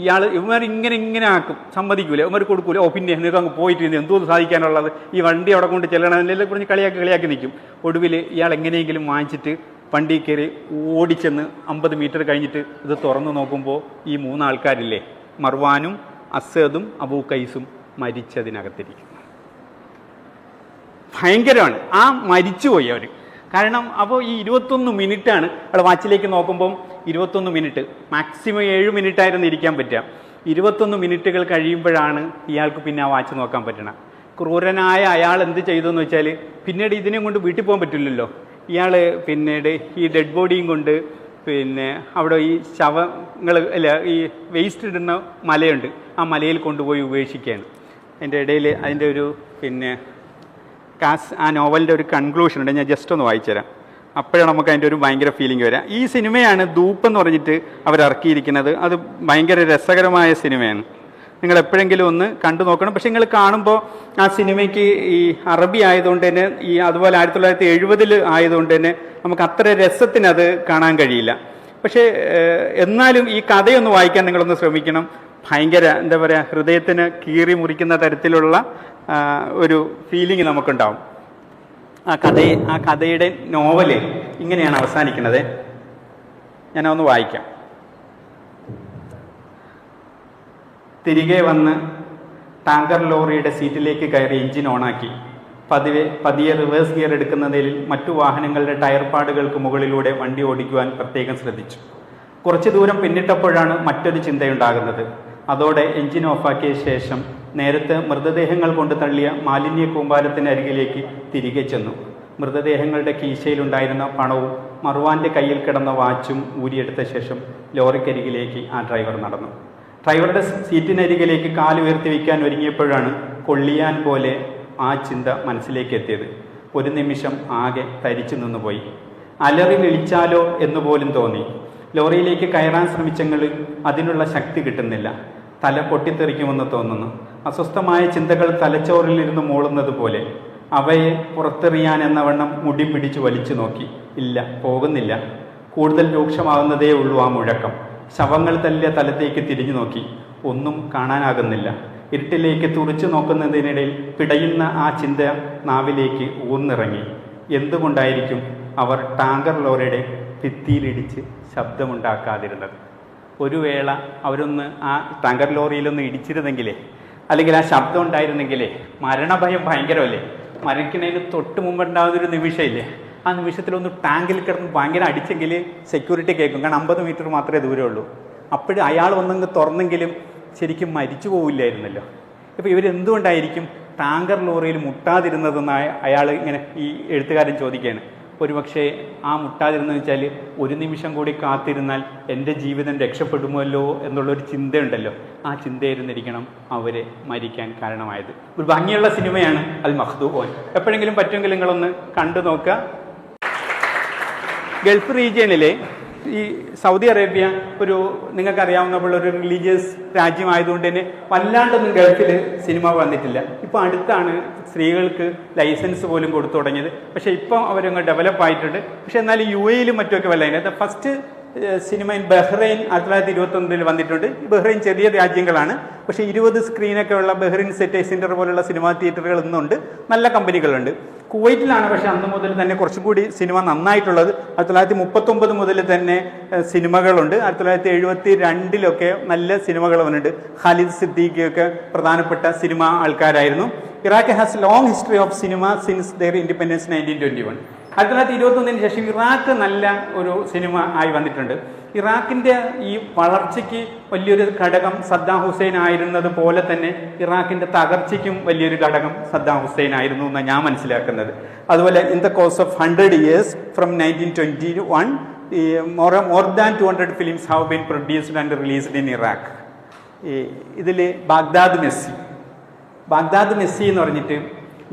ഇവന്മാർ ഇങ്ങനെ ആക്കും, സമ്മതിക്കൂല, ഇവന്മാർ കൊടുക്കൂല. പിന്നെ നിങ്ങൾക്ക് അങ്ങ് പോയിട്ട് എന്തോ സാധിക്കാനുള്ളത്, ഈ വണ്ടി അവിടെ കൊണ്ട് ചെല്ലണമെന്നെല്ലാം പറഞ്ഞ് കളിയാക്കി നിൽക്കും. ഒടുവിൽ ഇയാൾ എങ്ങനെയെങ്കിലും വാങ്ങിച്ചിട്ട് വണ്ടി കയറി ഓടിച്ചെന്ന് 50 മീറ്റർ കഴിഞ്ഞിട്ട് ഇത് തുറന്നു നോക്കുമ്പോൾ ഈ 3 ആൾക്കാരില്ലേ, മർവാനും അസദും അബൂ ഖൈസും മരിച്ചതിനകത്തിരിക്കും. ഭയങ്കരമാണ്. മരിച്ചുപോയി അവർ. കാരണം അപ്പോൾ ഈ 21 മിനിറ്റാണ് അവൾ വാച്ചിലേക്ക് നോക്കുമ്പം 21 മിനിറ്റ്, മാക്സിമം 7 മിനിറ്റായിരുന്നു ഇരിക്കാൻ പറ്റുക. 21 മിനിറ്റുകൾ കഴിയുമ്പോഴാണ് ഇയാൾക്ക് പിന്നെ ആ വാച്ച് നോക്കാൻ പറ്റണം. ക്രൂരനായ അയാൾ എന്ത് ചെയ്തു എന്ന് വെച്ചാൽ പിന്നീട് ഇതിനെ കൊണ്ട് വീട്ടിൽ പോകാൻ പറ്റില്ലല്ലോ. ഇയാൾ പിന്നീട് ഈ ഡെഡ് ബോഡിയും കൊണ്ട് പിന്നെ അവിടെ ഈ ഈ വേസ്റ്റ് ഇടുന്ന മലയുണ്ട്, ആ മലയിൽ കൊണ്ടുപോയി ഉപേക്ഷിക്കുകയാണ്. അതിൻ്റെ ഇടയിൽ അതിൻ്റെ ഒരു ആ നോവലിൻ്റെ ഒരു കൺക്ലൂഷൻ ഉണ്ട്, ഞാൻ ജസ്റ്റ് ഒന്ന് വായിച്ചു തരാം. അപ്പോഴാണ് നമുക്ക് അതിൻ്റെ ഒരു ഭയങ്കര ഫീലിംഗ് വരിക. ഈ സിനിമയാണ് ധൂപ്പ് എന്ന് പറഞ്ഞിട്ട് അവർ ഇറക്കിയിരിക്കുന്നത്. അത് ഭയങ്കര രസകരമായ സിനിമയാണ്. നിങ്ങൾ എപ്പോഴെങ്കിലും ഒന്ന് കണ്ടു നോക്കണം. പക്ഷെ നിങ്ങൾ കാണുമ്പോൾ ആ സിനിമയ്ക്ക് ഈ അറബി ആയതുകൊണ്ട് തന്നെ അതുപോലെ 1970 ആയതുകൊണ്ട് തന്നെ നമുക്ക് അത്ര രസത്തിന് അത് കാണാൻ കഴിയില്ല. പക്ഷേ എന്നാലും ഈ കഥയൊന്ന് വായിക്കാൻ നിങ്ങളൊന്ന് ശ്രമിക്കണം. ഭയങ്കര എന്താ പറയുക, ഹൃദയത്തിന് കീറി മുറിക്കുന്ന തരത്തിലുള്ള ഒരു ഫീലിംഗ് നമുക്കുണ്ടാവും. ആ കഥയുടെ നോവല് ഇങ്ങനെയാണ് അവസാനിക്കുന്നത്. ഞാനൊന്ന് വായിക്കാം. തിരികെ വന്ന് ടാങ്കർ ലോറിയുടെ സീറ്റിലേക്ക് കയറി എഞ്ചിൻ ഓണാക്കി പതിയെ റിവേഴ്സ് ഗിയർ എടുക്കുന്നതിൽ മറ്റു വാഹനങ്ങളുടെ ടയർ പാടുകൾക്ക് മുകളിലൂടെ വണ്ടി ഓടിക്കുവാൻ പ്രത്യേകം ശ്രദ്ധിച്ചു. കുറച്ചു ദൂരം പിന്നിട്ടപ്പോഴാണ് മറ്റൊരു ചിന്തയുണ്ടാകുന്നത്. അതോടെ എഞ്ചിൻ ഓഫാക്കിയ ശേഷം നേരത്തെ മൃതദേഹങ്ങൾ കൊണ്ട് തള്ളിയ മാലിന്യ കൂമ്പാരത്തിന് അരികിലേക്ക് തിരികെ ചെന്നു. മൃതദേഹങ്ങളുടെ കീശയിലുണ്ടായിരുന്ന പണവും മർവാന്റെ കയ്യിൽ കിടന്ന വാച്ചും ഊരിയെടുത്ത ശേഷം ലോറിക്കരികിലേക്ക് ആ ഡ്രൈവർ നടന്നു. ഡ്രൈവറുടെ സീറ്റിനരികിലേക്ക് കാലുയർത്തി വയ്ക്കാൻ ഒരുങ്ങിയപ്പോഴാണ് കൊള്ളിയാൻ പോലെ ആ ചിന്ത മനസ്സിലേക്ക് എത്തിയത്. ഒരു നിമിഷം ആകെ തരിച്ചു നിന്നുപോയി. അലറി വിളിച്ചാലോ എന്നുപോലും തോന്നി. ലോറിയിലേക്ക് കയറാൻ ശ്രമിച്ചെങ്കിൽ അതിനുള്ള ശക്തി കിട്ടുന്നില്ല. തല പൊട്ടിത്തെറിക്കുമെന്ന് തോന്നുന്നു. അസ്വസ്ഥമായ ചിന്തകൾ തലച്ചോറിലിരുന്ന് മൂളുന്നത് പോലെ. അവയെ പുറത്തെറിയാൻ എന്നവണ്ണം മുടി പിടിച്ചു വലിച്ചു നോക്കി. ഇല്ല, പോകുന്നില്ല. കൂടുതൽ രൂക്ഷമാകുന്നതേ ഉള്ളൂ ആ മുഴക്കം. ശവങ്ങൾ തല്ലിയ തലത്തേക്ക് തിരിഞ്ഞു നോക്കി. ഒന്നും കാണാനാകുന്നില്ല. ഇരുട്ടിലേക്ക് തുറച്ചു നോക്കുന്നതിനിടയിൽ പിടയുന്ന ആ ചിന്ത നാവിലേക്ക് ഊർന്നിറങ്ങി. എന്തുകൊണ്ടായിരിക്കും അവർ ടാങ്കർ ലോറിയുടെ ഭിത്തിയിലിടിച്ച് ശബ്ദമുണ്ടാക്കാതിരുന്നത്? ഒരു വേള അവരൊന്ന് ആ ടാങ്കർ ലോറിയിലൊന്ന് ഇടിച്ചിരുന്നെങ്കിലേ, അല്ലെങ്കിൽ ആ ശബ്ദം ഉണ്ടായിരുന്നെങ്കിലേ, മരണഭയം ഭയങ്കരമല്ലേ. മരിക്കുന്നതിന് തൊട്ട് മുമ്പുണ്ടാകുന്നൊരു നിമിഷമില്ലേ, ആ നിമിഷത്തിലൊന്ന് ടാങ്കിൽ കിടന്ന് ഭയങ്കര അടിച്ചെങ്കിൽ സെക്യൂരിറ്റി കേൾക്കും. കാരണം 50 മീറ്റർ മാത്രമേ ദൂരമുള്ളൂ. അപ്പോഴും അയാൾ ഒന്നെങ്കിൽ തുറന്നെങ്കിലും ശരിക്കും മരിച്ചു പോവില്ലായിരുന്നല്ലോ. ഇപ്പോൾ ഇവരെന്തുകൊണ്ടായിരിക്കും ടാങ്കർ ലോറിയിൽ മുട്ടാതിരുന്നതെന്ന് അയാൾ ഇങ്ങനെ ഈ എഴുത്തുകാരൻ ചോദിക്കുകയാണ്. ഒരുപക്ഷെ ആ മുട്ടാതിരുന്നതെന്ന് വെച്ചാൽ ഒരു നിമിഷം കൂടി കാത്തിരുന്നാൽ എൻ്റെ ജീവിതം രക്ഷപ്പെടുമല്ലോ എന്നുള്ളൊരു ചിന്തയുണ്ടല്ലോ, ആ ചിന്തയായിരുന്നിരിക്കണം അവരെ മരിക്കാൻ കാരണമായത്. ഒരു ഭംഗിയുള്ള സിനിമയാണ് അൽ മഖ്ദൂഊൻ. എപ്പോഴെങ്കിലും പറ്റുമെങ്കിൽ നിങ്ങളൊന്ന് കണ്ടു നോക്കുക. ഗൾഫ് റീജിയണിലെ ഈ സൗദി അറേബ്യ ഒരു നിങ്ങൾക്കറിയാവുന്ന പോലെ ഒരു റിലീജിയസ് രാജ്യമായതുകൊണ്ട് തന്നെ വല്ലാണ്ടൊന്നും ഗൾഫിൽ സിനിമ വന്നിട്ടില്ല. ഇപ്പോൾ അടുത്താണ് സ്ത്രീകൾക്ക് ലൈസൻസ് പോലും കൊടുത്തു തുടങ്ങിയത്. പക്ഷേ ഇപ്പം അവരങ്ങ് ഡെവലപ്പ് ആയിട്ടുണ്ട്. പക്ഷേ എന്നാൽ UAE മറ്റുമൊക്കെ വല്ല ഫസ്റ്റ് സിനിമ ഇൻ ബഹ്റൈൻ 1921 വന്നിട്ടുണ്ട്. ബഹ്റൈൻ ചെറിയ രാജ്യങ്ങളാണ്, പക്ഷേ 20 സ്ക്രീനൊക്കെ ഉള്ള ബഹ്റൈൻ സെറ്റ് സെൻറ്റർ പോലുള്ള സിനിമാ തിയേറ്ററുകൾ ഇന്നുണ്ട്, നല്ല കമ്പനികളുണ്ട്. കുവൈറ്റിലാണ് പക്ഷേ അന്ന് മുതൽ തന്നെ കുറച്ചും കൂടി സിനിമ നന്നായിട്ടുള്ളത്. 1939 മുതൽ തന്നെ സിനിമകളുണ്ട്. 1972 നല്ല സിനിമകൾ വന്നിട്ടുണ്ട്. ഖാലിദ് സിദ്ദീഖിയൊക്കെ പ്രധാനപ്പെട്ട സിനിമ ആൾക്കാരായിരുന്നു. Iraq has long history of cinema since their independence 1921. 1921 ശേഷം ഇറാഖ് നല്ല ഒരു സിനിമ ആയി വന്നിട്ടുണ്ട്. ഇറാഖിൻ്റെ ഈ വളർച്ചയ്ക്ക് വലിയൊരു ഘടകം സദ്ദാം ഹുസൈൻ ആയിരുന്നത് പോലെ തന്നെ ഇറാഖിൻ്റെ തകർച്ചയ്ക്കും വലിയൊരു ഘടകം സദ്ദാം ഹുസൈൻ ആയിരുന്നു എന്നാണ് ഞാൻ മനസ്സിലാക്കുന്നത്. അതുപോലെ in the course of 100 years from 1921 more than 200 films have been produced and released in Iraq. ഇതിൽ ബാഗ്ദാദ് മെസ്സി എന്ന് പറഞ്ഞിട്ട്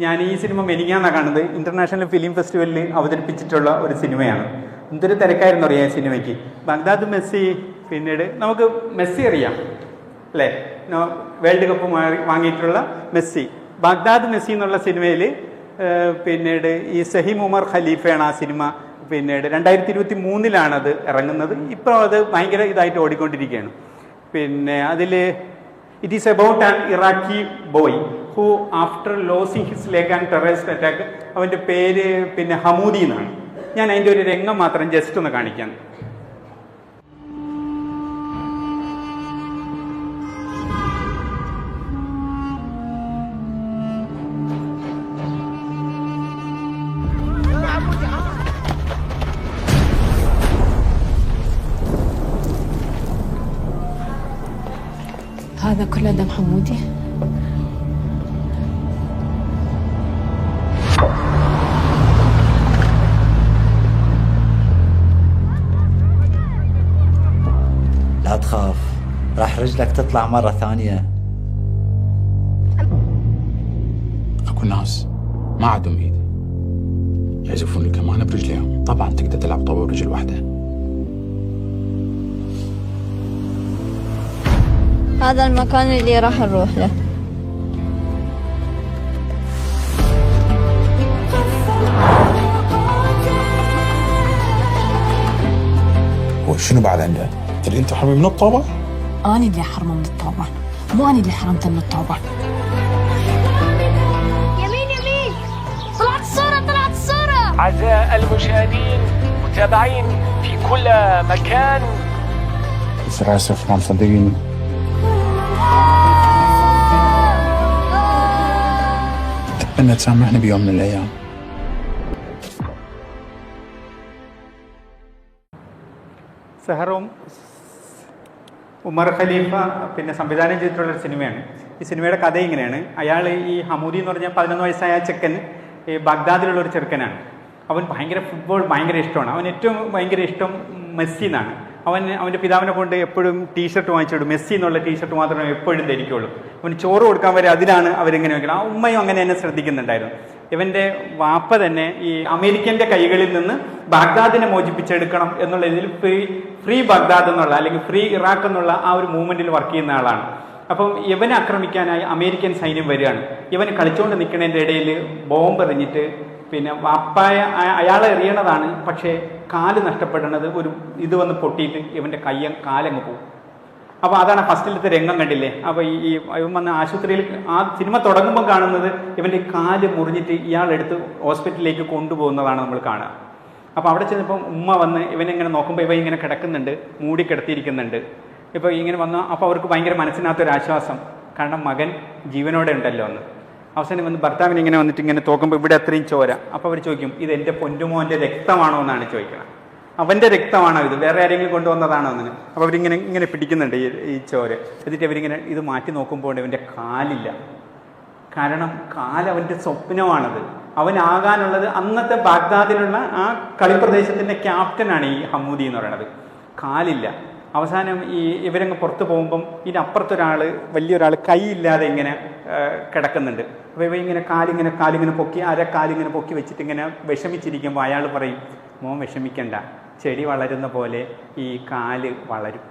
ഞാൻ ഈ സിനിമ മെനിങ്ങാന്നാണ് കാണുന്നത്. ഇൻ്റർനാഷണൽ ഫിലിം ഫെസ്റ്റിവലിൽ അവതരിപ്പിച്ചിട്ടുള്ള ഒരു സിനിമയാണ്. എന്തൊരു തിരക്കായിരുന്നു അറിയാം സിനിമയ്ക്ക്. ബാഗ്ദാദ് മെസ്സി, പിന്നീട് നമുക്ക് മെസ്സി അറിയാം അല്ലേ, വേൾഡ് കപ്പ് വാങ്ങിയിട്ടുള്ള മെസ്സി. ബാഗ്ദാദ് മെസ്സി എന്നുള്ള സിനിമയിൽ പിന്നീട് ഈ സഹീം ഉമർ ഖലീഫയാണ് ആ സിനിമ. പിന്നീട് 2023 അത് ഇറങ്ങുന്നത്. ഇപ്പോൾ അത് ഭയങ്കര ഇതായിട്ട് ഓടിക്കൊണ്ടിരിക്കുകയാണ്. പിന്നെ അതിൽ it is about an Iraqi boy who after losing his leg and terrorist attack, അവൻ്റെ പേര് പിന്നെ ഹമൂദി എന്നാണ്. ഞാൻ അതിൻ്റെ ഒരു രംഗം മാത്രം ജസ്റ്റ് ഒന്ന് കാണിക്കാം. هذا كله دم حمودي. لا تخاف، راح رجلك تطلع مرة ثانية. اكو ناس ما عندهم ايد يعزفون الكمان برجليهم. طبعا تقدر تلعب طوبة برجل واحدة. هذا المكان اللي راح نروح له. هو شنو بعد عنده؟ تريد انت حرمي من الطوبة؟ أنا اللي حرمه من الطوبة، مو أنا اللي حرمته من الطوبة. يمين طلعت الصورة. أعزائي المشاهدين متابعين في كل مكان، بس آسف ما مصدقين. أتمنى تسامحني بيوم من الأيام. സെഹറും ഉമർ ഖലീഫ പിന്നെ സംവിധാനം ചെയ്തിട്ടുള്ളൊരു സിനിമയാണ്. ഈ സിനിമയുടെ കഥ ഇങ്ങനെയാണ്. അയാൾ ഈ ഹമൂദി എന്ന് പറഞ്ഞാൽ 11 വയസ്സായ ചെക്കൻ, ഈ ബാഗ്ദാദിലുള്ളൊരു ചെറുക്കനാണ്. അവൻ ഫുട്ബോൾ ഭയങ്കര ഇഷ്ടമാണ്. അവൻ ഏറ്റവും ഭയങ്കര ഇഷ്ടം മെസ്സി എന്നാണ്. അവൻ്റെ പിതാവിനെ കൊണ്ട് എപ്പോഴും ടീഷർട്ട് വാങ്ങിച്ചിടും. മെസ്സി എന്നുള്ള ടീഷർട്ട് മാത്രമേ എപ്പോഴും ധരിക്കുള്ളൂ. അവന് ചോറ് കൊടുക്കാൻ വരെ അതിലാണ് അവരിങ്ങനെ വയ്ക്കണം. ആ ഉമ്മയും അങ്ങനെ തന്നെ ശ്രദ്ധിക്കുന്നുണ്ടായിരുന്നു. ഇവൻ്റെ വാപ്പ തന്നെ ഈ അമേരിക്കൻ്റെ കൈകളിൽ നിന്ന് ബാഗ്ദാദിനെ മോചിപ്പിച്ചെടുക്കണം എന്നുള്ള ഇതിൽ ഫ്രീ ബാഗ്ദാദ് എന്നുള്ള അല്ലെങ്കിൽ ഫ്രീ ഇറാഖ് എന്നുള്ള ആ ഒരു മൂവ്മെൻറ്റിൽ വർക്ക് ചെയ്യുന്ന ആളാണ്. അപ്പം ഇവനെ ആക്രമിക്കാനായി അമേരിക്കൻ സൈന്യം വരികയാണ്. ഇവന് കളിച്ചുകൊണ്ട് നിൽക്കുന്നതിൻ്റെ ഇടയിൽ ബോംബ് എറിഞ്ഞിട്ട് പിന്നെ വാപ്പായ അയാളെ എറിയണതാണ്. പക്ഷേ കാല് നഷ്ടപ്പെടുന്നത് ഇത് വന്ന് പൊട്ടിയിട്ട് ഇവൻ്റെ കാലങ്ങ് പോകും. അപ്പോൾ അതാണ് ഫസ്റ്റിലത്തെ രംഗം കണ്ടില്ലേ. അപ്പോൾ ഇവൻ വന്ന് ആശുപത്രിയിൽ ആ സിനിമ തുടങ്ങുമ്പോൾ കാണുന്നത് ഇവൻ്റെ കാല് മുറിഞ്ഞിട്ട് ഇയാളെടുത്ത് ഹോസ്പിറ്റലിലേക്ക് കൊണ്ടുപോകുന്നതാണ് നമ്മൾ കാണുക. അപ്പോൾ അവിടെ ചെന്നപ്പം ഉമ്മ വന്ന് ഇവനിങ്ങനെ നോക്കുമ്പോൾ ഇവ ഇങ്ങനെ കിടക്കുന്നുണ്ട്, മൂടി കിടത്തിയിരിക്കുന്നുണ്ട്. ഇപ്പോൾ ഇങ്ങനെ വന്നു. അപ്പോൾ അവർക്ക് ഭയങ്കര മനസ്സിനകത്തൊരാശ്വാസം, കാരണം മകൻ ജീവനോടെ ഉണ്ടല്ലോ എന്ന്. അവസാനം വന്ന് ഭർത്താവിനെ ഇങ്ങനെ വന്നിട്ട് ഇങ്ങനെ തോക്കുമ്പോൾ ഇവിടെ അത്രയും ചോര. അപ്പോൾ അവർ ചോദിക്കും, ഇത് എൻ്റെ പൊന്നുമോൻ്റെ രക്തമാണോ എന്നാണ് ചോദിക്കണം. അവൻ്റെ രക്തമാണോ ഇത്, വേറെ ആരെങ്കിലും കൊണ്ടുവന്നതാണോ എന്ന്. അപ്പോൾ അവരിങ്ങനെ പിടിക്കുന്നുണ്ട് ഈ ചോര. എന്നിട്ട് അവരിങ്ങനെ ഇത് മാറ്റി നോക്കുമ്പോൾ ഇവൻ്റെ കാലില്ല. കാരണം അവൻ്റെ സ്വപ്നമാണത്. അവനാകാനുള്ളത് അന്നത്തെ ബാഗ്ദാദിലുള്ള ആ കളിപ്രദേശത്തിൻ്റെ ക്യാപ്റ്റനാണ് ഈ ഹമ്മൂദി എന്ന് പറയുന്നത്. കാലില്ല. അവസാനം ഇവരങ്ങ് പുറത്ത് പോകുമ്പം ഇതിനപ്പുറത്തൊരാൾ, വലിയൊരാൾ കൈയില്ലാതെ ഇങ്ങനെ കിടക്കുന്നുണ്ട്. അപ്പോൾ ഇങ്ങനെ കാലിങ്ങനെ പൊക്കി, കാലിങ്ങനെ പൊക്കി വെച്ചിട്ട് ഇങ്ങനെ വിഷമിച്ചിരിക്കുമ്പോൾ അയാൾ പറയും, മോൻ വിഷമിക്കണ്ട, ചെടി വളരുന്ന പോലെ ഈ കാല് വളരും,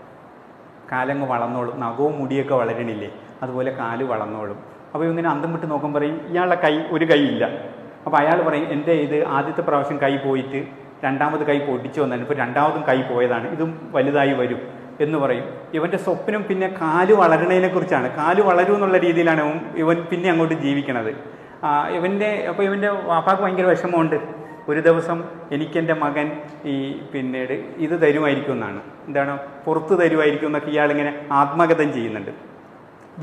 കാലങ്ങ് വളർന്നോളും, നഖവും മുടിയൊക്കെ വളരണില്ലേ, അതുപോലെ കാല് വളർന്നോളും. അപ്പോൾ ഇങ്ങനെ അന്തം വിട്ട് നോക്കുമ്പോൾ പറയും, ഇയാളുടെ ഒരു കൈ ഇല്ല. അപ്പോൾ അയാൾ പറയും, എൻ്റെ ഇത് ആദ്യത്തെ പ്രാവശ്യം കൈ പോയിട്ട് രണ്ടാമത് കൈ പൊട്ടിച്ചു വന്നാണ്, ഇപ്പോൾ രണ്ടാമതും കൈ പോയതാണ്, ഇതും വലുതായി വരും എന്ന് പറയും. ഇവൻ്റെ സ്വപ്നം പിന്നെ കാല് വളരണതിനെ കുറിച്ചാണ്. കാല് വളരും എന്നുള്ള രീതിയിലാണ് ഇവൻ പിന്നെ അങ്ങോട്ട് ജീവിക്കണത്. അപ്പോൾ ഇവൻ്റെ വാപ്പാക്ക് ഭയങ്കര വിഷമമുണ്ട്. ഒരു ദിവസം എനിക്കെൻ്റെ മകൻ പിന്നീട് ഇത് തരുമായിരിക്കും എന്നാണ്, എന്താണ് പുറത്ത് തരുമായിരിക്കും എന്നൊക്കെ ഇയാളിങ്ങനെ ആത്മകഥം ചെയ്യുന്നുണ്ട്.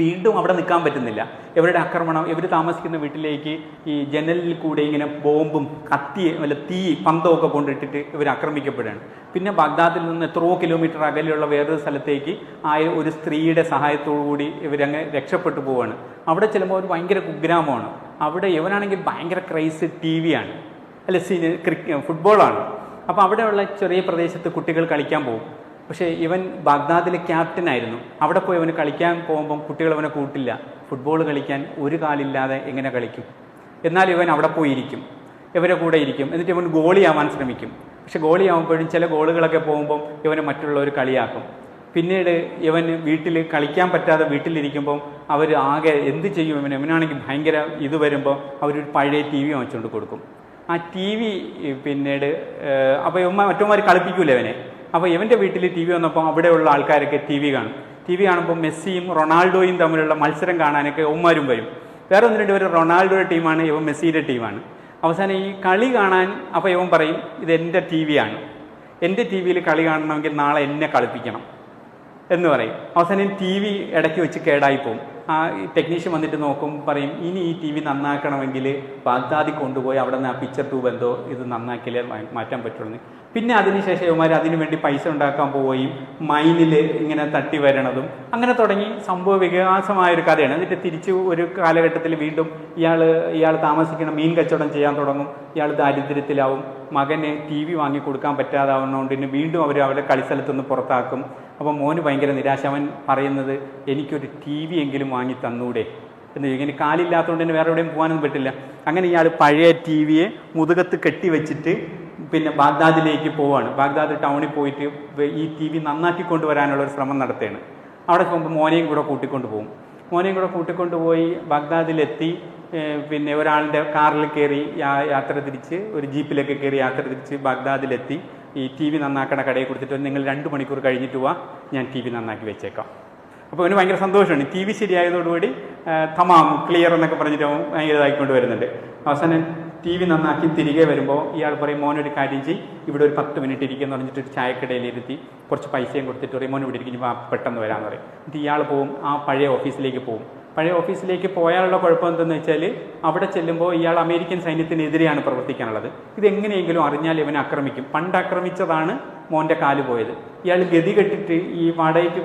വീണ്ടും അവിടെ നിൽക്കാൻ പറ്റുന്നില്ല. ഇവരുടെ ആക്രമണം, ഇവർ താമസിക്കുന്ന വീട്ടിലേക്ക് ഈ ജനലിൽ കൂടെ ഇങ്ങനെ ബോംബും തീ പന്തമൊക്കെ കൊണ്ടിട്ടിട്ട് ഇവർ ആക്രമിക്കപ്പെടുകയാണ്. പിന്നെ ബാഗ്ദാദിൽ നിന്ന് എത്രയോ കിലോമീറ്റർ അകലെയുള്ള വേറൊരു സ്ഥലത്തേക്ക് ഒരു സ്ത്രീയുടെ സഹായത്തോടു കൂടി ഇവരങ്ങ് രക്ഷപ്പെട്ടു പോവുകയാണ്. അവിടെ ചെല്ലുമ്പോൾ ഒരു ഭയങ്കര കുഗ്രാമമാണ്. അവിടെ ഇവനാണെങ്കിൽ ഭയങ്കര ക്രൈസ് TV ആണ്, ഫുട്ബോളാണ്. അപ്പോൾ അവിടെയുള്ള ചെറിയ പ്രദേശത്ത് കുട്ടികൾ കളിക്കാൻ പോകും. പക്ഷേ ഇവൻ ബാഗ്ദാദിലെ ക്യാപ്റ്റനായിരുന്നു. അവിടെ പോയി അവന് കളിക്കാൻ പോകുമ്പം കുട്ടികൾ അവനെ കൂട്ടില്ല. ഫുട്ബോൾ കളിക്കാൻ ഒരു കാലില്ലാതെ എങ്ങനെ കളിക്കും? എന്നാൽ ഇവൻ അവിടെ പോയിരിക്കും, ഇവരെ കൂടെ ഇരിക്കും. എന്നിട്ട് ഇവൻ ഗോളിയാവാൻ ശ്രമിക്കും. പക്ഷെ ഗോളിയാവുമ്പോഴും ചില ഗോളുകളൊക്കെ പോകുമ്പം ഇവനെ മറ്റുള്ളവർ കളിയാക്കും. പിന്നീട് ഇവൻ വീട്ടിൽ കളിക്കാൻ പറ്റാതെ വീട്ടിലിരിക്കുമ്പം അവർ ആകെ എന്ത് ചെയ്യും? ഇവനാണെങ്കിൽ ഭയങ്കര ഇത് വരുമ്പോൾ അവരൊരു പഴയ TV വാങ്ങിച്ചുകൊണ്ട് കൊടുക്കും. ആ TV പിന്നീട് അപ്പോൾ മറ്റവന്മാർ കളിപ്പിക്കൂല ഇവനെ. അപ്പോൾ ഇവൻ്റെ വീട്ടിൽ TV വന്നപ്പോൾ അവിടെയുള്ള ആൾക്കാരൊക്കെ TV കാണും. TV കാണുമ്പോൾ മെസ്സിയും റൊണാൾഡോയും തമ്മിലുള്ള മത്സരം കാണാനൊക്കെ ഉമ്മാരും വരും. വേറെ 1-2 പേര് റൊണാൾഡോയുടെ ടീമാണ്, ഇവൻ മെസ്സിയുടെ ടീമാണ്. അവസാനം ഈ കളി കാണാൻ അപ്പോൾ ഇവൻ പറയും, ഇത് എൻ്റെ TV ആണ്, എൻ്റെ TV യിൽ കളി കാണണമെങ്കിൽ നാളെ എന്നെ കളിപ്പിക്കണം എന്ന് പറയും. അവസാനം TV ഇടയ്ക്ക് വെച്ച് കേടായിപ്പോവും. ആ ടെക്നീഷ്യൻ വന്നിട്ട് നോക്കും, പറയും ഇനി ഈ TV നന്നാക്കണമെങ്കിൽ ബാഗ്ദാദിൽ കൊണ്ടുപോയി അവിടെ നിന്ന് ആ പിക്ചർ ട്യൂബ് എന്തോ ഇത് നന്നാക്കിയാലേ മാറ്റാൻ പറ്റുള്ളൂ. പിന്നെ അതിനുശേഷം ഇവന്മാർ അതിനു വേണ്ടി പൈസ ഉണ്ടാക്കാൻ പോവുകയും മൈനിൽ ഇങ്ങനെ തട്ടി വരണതും അങ്ങനെ തുടങ്ങി സംഭവ വികാസമായൊരു കഥയാണ്. എന്നിട്ട് തിരിച്ച് ഒരു കാലഘട്ടത്തിൽ വീണ്ടും ഇയാൾ താമസിക്കുന്ന മീൻ കച്ചവടം ചെയ്യാൻ തുടങ്ങും. ഇയാൾ ദാരിദ്ര്യത്തിലാവും. മകന് TV വാങ്ങിക്കൊടുക്കാൻ പറ്റാതാവുന്നതുകൊണ്ട് വീണ്ടും അവരുടെ കളിസ്ഥലത്തുനിന്ന് പുറത്താക്കും. അപ്പോൾ മോന് ഭയങ്കര നിരാശ. അവൻ പറയുന്നത്, എനിക്കൊരു TV എങ്കിലും വാങ്ങി തന്നൂടെ എന്ന്. ഇങ്ങനെ കാലില്ലാത്തതുകൊണ്ട് തന്നെ വേറെ എവിടെയും പോകാനൊന്നും പറ്റില്ല. അങ്ങനെ ഇയാൾ പഴയ TV മുതുകത്ത് കെട്ടിവെച്ചിട്ട് പിന്നെ ബാഗ്ദാദിലേക്ക് പോവാണ്. ബാഗ്ദാദ് ടൗണിൽ പോയിട്ട് ഈ TV നന്നാക്കി കൊണ്ടുവരാനുള്ളൊരു ശ്രമം നടത്തുകയാണ്. അവിടെ പോകുമ്പോൾ മോനെയും കൂടെ കൂട്ടിക്കൊണ്ടുപോയി ബാഗ്ദാദിലെത്തി. പിന്നെ ഒരാളുടെ കാറിൽ കയറി യാത്ര തിരിച്ച്, ഒരു ജീപ്പിലൊക്കെ കയറി യാത്ര തിരിച്ച് ബാഗ്ദാദിലെത്തി. ഈ TV നന്നാക്കണ കടയിൽ കൊടുത്തിട്ട്, നിങ്ങൾ 2 മണിക്കൂർ കഴിഞ്ഞിട്ട് പോവാ, ഞാൻ TV നന്നാക്കി വെച്ചേക്കാം. അപ്പോൾ അവന് ഭയങ്കര സന്തോഷമാണ്. TV ശരിയായതോടുകൂടി തമാം ക്ലിയർ എന്നൊക്കെ പറഞ്ഞിട്ട് അവൻ ഭയങ്കര ഇതായിക്കൊണ്ട് വരുന്നുണ്ട്. അവസാനം TV നന്നാക്കി തിരികെ വരുമ്പോൾ ഇയാൾ പറയും, മോനൊരു കാര്യം ചെയ്യും, ഇവിടെ ഒരു 10 മിനിറ്റ് ഇരിക്കുമെന്ന് പറഞ്ഞിട്ട് ഒരു ചായക്കടയിലിരുത്തി കുറച്ച് പൈസയും കൊടുത്തിട്ട് പറയും, മോൻ ഇവിടെ ഇരിക്കും, പെട്ടെന്ന് വരാമെന്ന് പറയും. എന്നിട്ട് ഇയാൾ പോവും, ആ പഴയ ഓഫീസിലേക്ക് പോകും. പഴയ ഓഫീസിലേക്ക് പോയാലുള്ള കുഴപ്പം എന്തെന്ന് വെച്ചാൽ, അവിടെ ചെല്ലുമ്പോൾ ഇയാൾ അമേരിക്കൻ സൈന്യത്തിനെതിരെയാണ് പ്രവർത്തിക്കാനുള്ളത്. ഇതെങ്ങനെയെങ്കിലും അറിഞ്ഞാൽ ഇവനെ ആക്രമിക്കും. പണ്ട് ആക്രമിച്ചതാണ് മോൻ്റെ കാല് പോയത്. ഇയാൾ ഗതി കെട്ടിട്ട് ഈ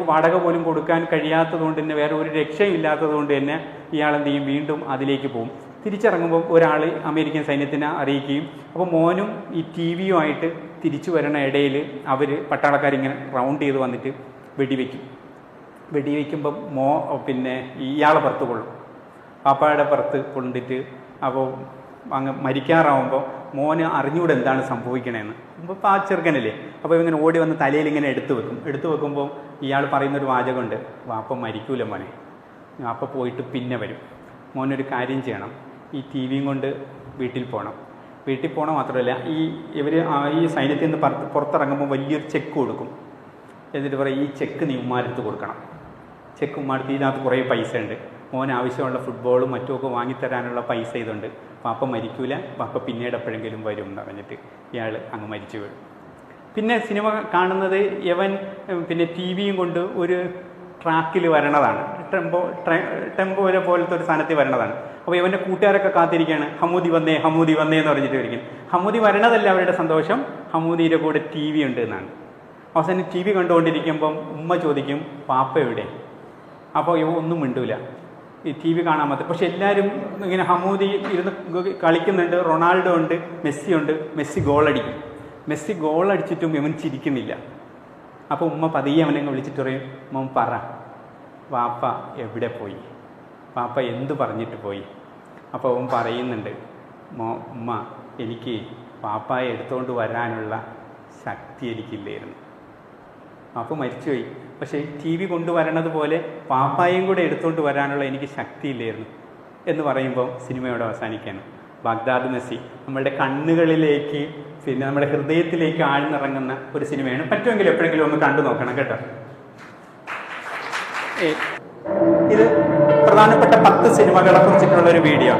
വാടക പോലും കൊടുക്കാൻ കഴിയാത്തതുകൊണ്ട് തന്നെ, വേറെ ഒരു രക്ഷയും ഇല്ലാത്തതുകൊണ്ട് തന്നെ ഇയാൾ എന്ത് ചെയ്യും, വീണ്ടും അതിലേക്ക് പോകും. തിരിച്ചിറങ്ങുമ്പോൾ ഒരാൾ അമേരിക്കൻ സൈന്യത്തിനെ അറിയിക്കുകയും, അപ്പോൾ മോനും ഈ TVയുമായിട്ട് തിരിച്ചു വരണ ഇടയിൽ അവർ പട്ടാളക്കാരിങ്ങനെ റൗണ്ട് ചെയ്ത് വന്നിട്ട് വെടിവെക്കുമ്പം പിന്നെ ഇയാളെ പുറത്ത് കൊള്ളും, പാപ്പായുടെ പുറത്ത് കൊണ്ടിട്ട്. അപ്പോൾ അങ്ങ് മരിക്കാറാവുമ്പോൾ മോന് അറിഞ്ഞുകൂടെ എന്താണ് സംഭവിക്കണേന്ന്. അപ്പോൾ ആ ചെറുക്കനല്ലേ, അപ്പോൾ ഇങ്ങനെ ഓടി വന്ന് തലയിൽ ഇങ്ങനെ എടുത്തു വെക്കുമ്പോൾ ഇയാൾ പറയുന്നൊരു വാചകമുണ്ട്, വാപ്പ മരിക്കൂല മോനെ, വാപ്പ പോയിട്ട് പിന്നെ വരും, മോനൊരു കാര്യം ചെയ്യണം, ഈ TVയും കൊണ്ട് വീട്ടിൽ പോകണം മാത്രമല്ല, ഈ സൈന്യത്തിൽ നിന്ന് പുറത്തിറങ്ങുമ്പോൾ വലിയൊരു ചെക്ക് കൊടുക്കും. എന്നിട്ട് പറയും, ഈ ചെക്ക് നീ ഉമ്മാരടുത്ത് കൊടുക്കണം. ചെക്ക് ഉമ്മാരടുത്ത്, ഇതിനകത്ത് കുറേ പൈസ ഉണ്ട്, മോൻ ആവശ്യമുള്ള ഫുട്ബോളും മറ്റുമൊക്കെ വാങ്ങിത്തരാനുള്ള പൈസ ഇതുണ്ട്, പാപ്പ മരിക്കൂല, പാപ്പ പിന്നീട് എപ്പോഴെങ്കിലും വരും എന്ന് പറഞ്ഞിട്ട് ഇയാൾ അങ്ങ് മരിച്ചു വീഴും. പിന്നെ സിനിമ കാണുന്നത് ഇവൻ പിന്നെ TVയും കൊണ്ട് ഒരു ട്രാക്കിൽ വരണതാണ്, ടെമ്പോയിലെ പോലത്തെ ഒരു സ്ഥാനത്തിൽ വരണതാണ്. അപ്പോൾ ഇവൻ്റെ കൂട്ടുകാരൊക്കെ കാത്തിരിക്കുകയാണ്, ഹമ്മൂദി വന്നേ എന്ന് പറഞ്ഞിട്ട് വരിക്കും. ഹമ്മൂദി വരണതല്ല അവരുടെ സന്തോഷം, ഹമ്മൂദിയുടെ കൂടെ TV ഉണ്ട് എന്നാണ്. അവസാനം TV കണ്ടുകൊണ്ടിരിക്കുമ്പം ഉമ്മ ചോദിക്കും, പാപ്പ എവിടെ? അപ്പോൾ ഇവ ഒന്നും മിണ്ടൂല. ഈ TV കാണാൻ പറ്റും. പക്ഷെ എല്ലാവരും ഇങ്ങനെ ഹമൂദി ഇരുന്ന് കളിക്കുന്നുണ്ട്. റൊണാൾഡോ ഉണ്ട്, മെസ്സി ഉണ്ട്. മെസ്സി ഗോളടിക്കും. മെസ്സി ഗോളടിച്ചിട്ടും ഇവൻ ചിരിക്കുന്നില്ല. അപ്പോൾ ഉമ്മ പതിയെ അവനെ വിളിച്ചിട്ട് പറയും, മോൻ പറ, വാപ്പ എവിടെ പോയി, വാപ്പ എന്ത് പറഞ്ഞിട്ട് പോയി? അപ്പോൾ അവൻ പറയുന്നുണ്ട്, ഉമ്മ എനിക്ക് പാപ്പായെ എടുത്തുകൊണ്ട് വരാനുള്ള ശക്തി എനിക്കില്ലായിരുന്നു. പാപ്പ മരിച്ചുപോയി, പക്ഷേ TV കൊണ്ടുവരണത് പോലെ പാപ്പായും കൂടെ എടുത്തുകൊണ്ട് വരാനുള്ള എനിക്ക് ശക്തിയില്ലായിരുന്നു എന്ന് പറയുമ്പോൾ സിനിമയോട് അവസാനിക്കുകയാണ്. ബാഗ്ദാദ് മെസ്സി നമ്മളുടെ കണ്ണുകളിലേക്ക്, പിന്നെ നമ്മുടെ ഹൃദയത്തിലേക്ക് ആഴ്ന്നിറങ്ങുന്ന ഒരു സിനിമയാണ്. പറ്റുമെങ്കിൽ എപ്പോഴെങ്കിലും ഒന്ന് കണ്ടു നോക്കണം കേട്ടോ. ഇത് പ്രധാനപ്പെട്ട 10 സിനിമകളെ കുറിച്ചിട്ടുള്ളൊരു വീഡിയോ.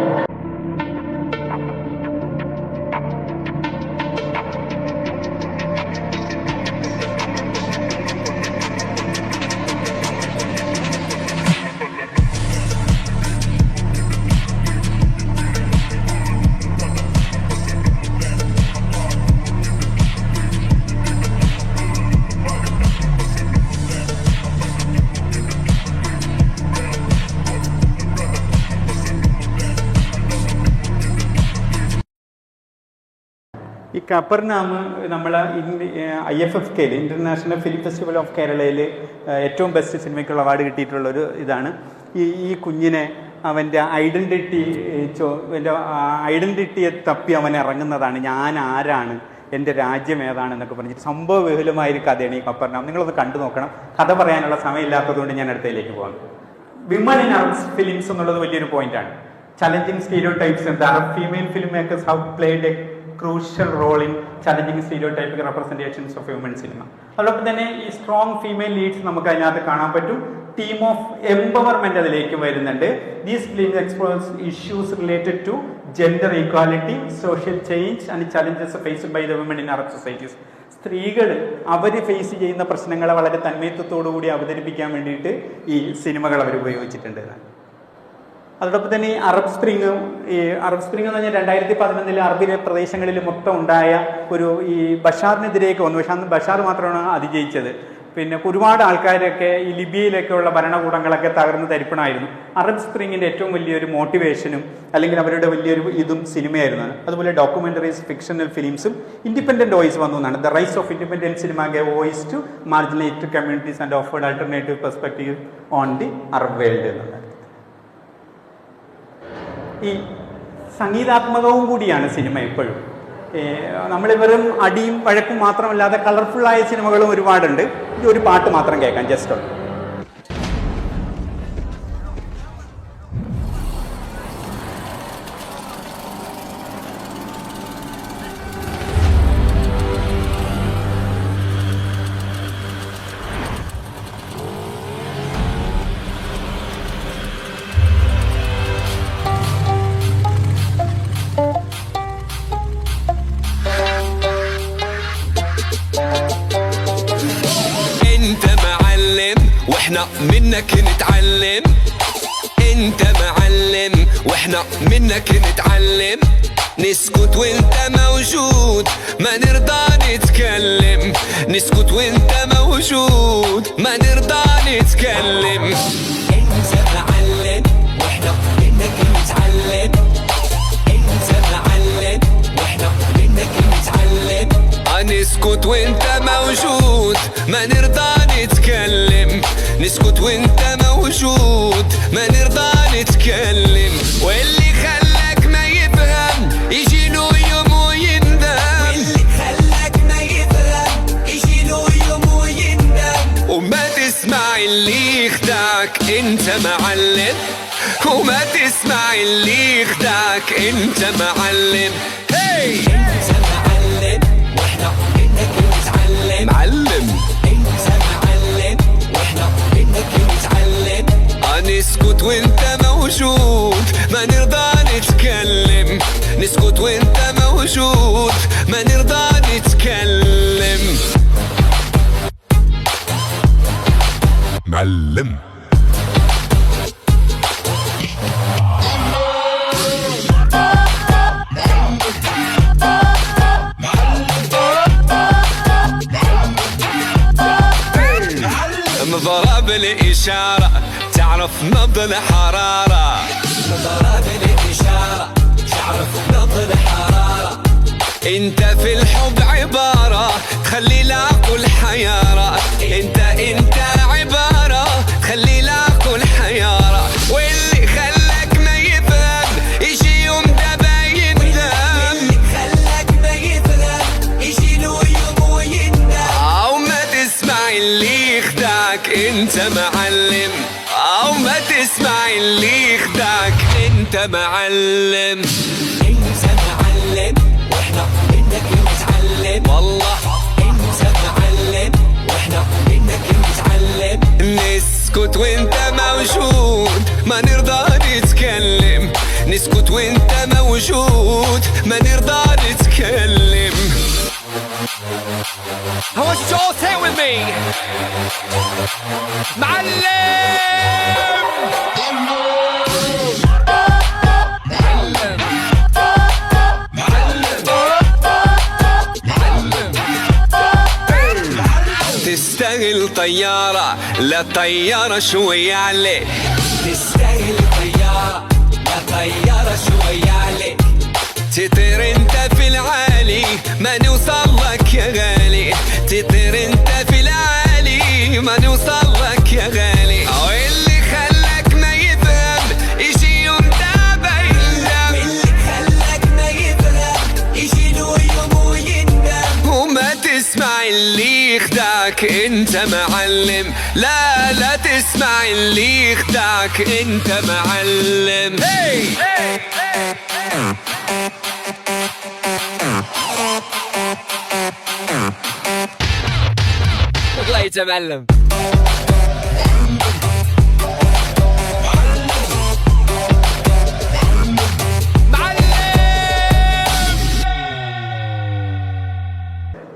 ഈ കപ്പർനാം നമ്മളെ IFFK international film festival of കേരളയിൽ ഏറ്റവും ബെസ്റ്റ് സിനിമയ്ക്കുള്ള അവാർഡ് കിട്ടിയിട്ടുള്ളൊരു ഇതാണ്. ഈ കുഞ്ഞിനെ അവൻ്റെ ഐഡൻറ്റിറ്റിയെ തപ്പി അവൻ ഇറങ്ങുന്നതാണ്. ഞാൻ ആരാണ്, എൻ്റെ രാജ്യം ഏതാണെന്നൊക്കെ പറഞ്ഞിട്ട് സംഭവബഹുലമായൊരു കഥയാണ് ഈ കപ്പർനാം. നിങ്ങളൊന്ന് കണ്ടു നോക്കണം. കഥ പറയാനുള്ള സമയമില്ലാത്തതുകൊണ്ട് ഞാൻ അടുത്തയിലേക്ക് പോകുന്നു. വിമൻ ഇൻ അറബ് ഫിലിംസ് എന്നുള്ളത് വലിയൊരു പോയിന്റാണ്. Challenging stereotypes. The Arab female film makers have played A crucial role in challenging stereotypic representations of women cinema. അതോടൊപ്പം തന്നെ ഈ സ്ട്രോങ് ഫീമെയിൽ ലീഡ്സ് നമുക്ക് അതിനകത്ത് കാണാൻ പറ്റും. തീം ഓഫ് എംപവർമെന്റ് അതിലേക്ക് വരുന്നുണ്ട്. These films explores issues related to gender equality, social change and challenges faced by the women in Arab societies. സ്ത്രീകൾ അവർ ഫേസ് ചെയ്യുന്ന പ്രശ്നങ്ങളെ വളരെ തന്മയത്വത്തോടു കൂടി അവതരിപ്പിക്കാൻ വേണ്ടിയിട്ട് ഈ സിനിമകൾ അവർ ഉപയോഗിച്ചിട്ടുണ്ട്. അതോടൊപ്പം തന്നെ ഈ അറബ് സ്പ്രിങ് എന്ന് പറഞ്ഞാൽ 2011 അറബിലെ പ്രദേശങ്ങളിൽ മൊത്തം ഉണ്ടായ ഒരു ഈ ബഷാറിനെതിരെയൊക്കെ വന്നു. പക്ഷെ അന്ന് ബഷാർ മാത്രമാണ് അതിജയിച്ചത്. പിന്നെ ഒരുപാട് ആൾക്കാരൊക്കെ ഈ ലിബിയയിലൊക്കെയുള്ള ഭരണകൂടങ്ങളൊക്കെ തകർന്ന് തരിപ്പണമായിരുന്നു. അറബ് സ്പ്രിങ്ങിൻ്റെ ഏറ്റവും വലിയൊരു മോട്ടിവേഷനും അല്ലെങ്കിൽ അവരുടെ വലിയൊരു ഇതും സിനിമയായിരുന്നു. അതുപോലെ ഡോക്യുമെൻ്ററീസ്, ഫിക്ഷണൽ ഫിലിംസും ഇൻഡിപെൻഡൻറ്റ് വോയിസ് വന്നു എന്നാണ്. The rise of independent cinema gave voice to marginalised communities and offered alternative perspective on the Arab world എന്നുള്ളത്. ഈ സംഗീതാത്മകവും കൂടിയാണ് സിനിമ എപ്പോഴും. നമ്മൾ വെറും അടിയും വഴക്കും മാത്രമല്ലാതെ കളർഫുള്ളായ സിനിമകളും ഒരുപാടുണ്ട്. ഈ ഒരു പാട്ട് മാത്രം കേൾക്കാം, ജസ്റ്റ് ഉണ്ട്. منك نتعلم. انت معلم واحنا منك نتعلم. نسكت وانت موجود ما نرضى نتكلم. نسكت وانت موجود ما نرضى نتكلم. انت معلم واحنا منك نتعلم. انت معلم واحنا منك نتعلم. نسكت وانت موجود ما نرضى نتكلم. نسكت وانت موجود ما نرضى نتكلم. واللي خلاك ما يفهم يجي له يوم ويندم. واللي خلاك ما يفهم يجي له يوم ويندم. وما تسمع اللي يخدعك انت معلم. وما تسمع اللي يخدعك انت معلم. هي انت معلم واحنا منك نتعلم. معلم انت معلم واحنا منك نتعلم. نسكت وانت موجود ما نرضى نتكلم. نسكت وانت موجود ما نرضى نتكلم. معلم ضرب الإشارة شعرف نبض الحرارة نظرات الإشارة شعرف نبض الحرارة انت في الحب عبارة تخلي العقل حيارة انت عبارة تخلي العقل حيارة واللي خلاك ما يفهم يجي يوم ده بيندم واللي خلاك ما يفهم يجي له يوم ويندم او ما تسمع اللي يخدعك انت معلم او ما تسمع اللي يخدعك انت معلم واحنا منك نتعلم والله انت معلم واحنا منك نتعلم نسكت وانت موجود ما نرضى نتكلم نسكت وانت موجود ما نرضى نتكلم I want you to all say it with me. تستاهل طيارة لا طيارة شوية عليك تستاهل طيارة لا طيارة شوية عليك تطير انت في العالي ما نوصل لك يا غالي تطير انت في العالي ما نوصل لك يا غالي اللي خلاك ما يفهم يجي يوم ده يندم اللي خلاك ما يفهم يجي له يوم ويندم وما تسمع اللي يخدعك انت معلم لا تسمع اللي يخدعك انت معلم الله يتعلم.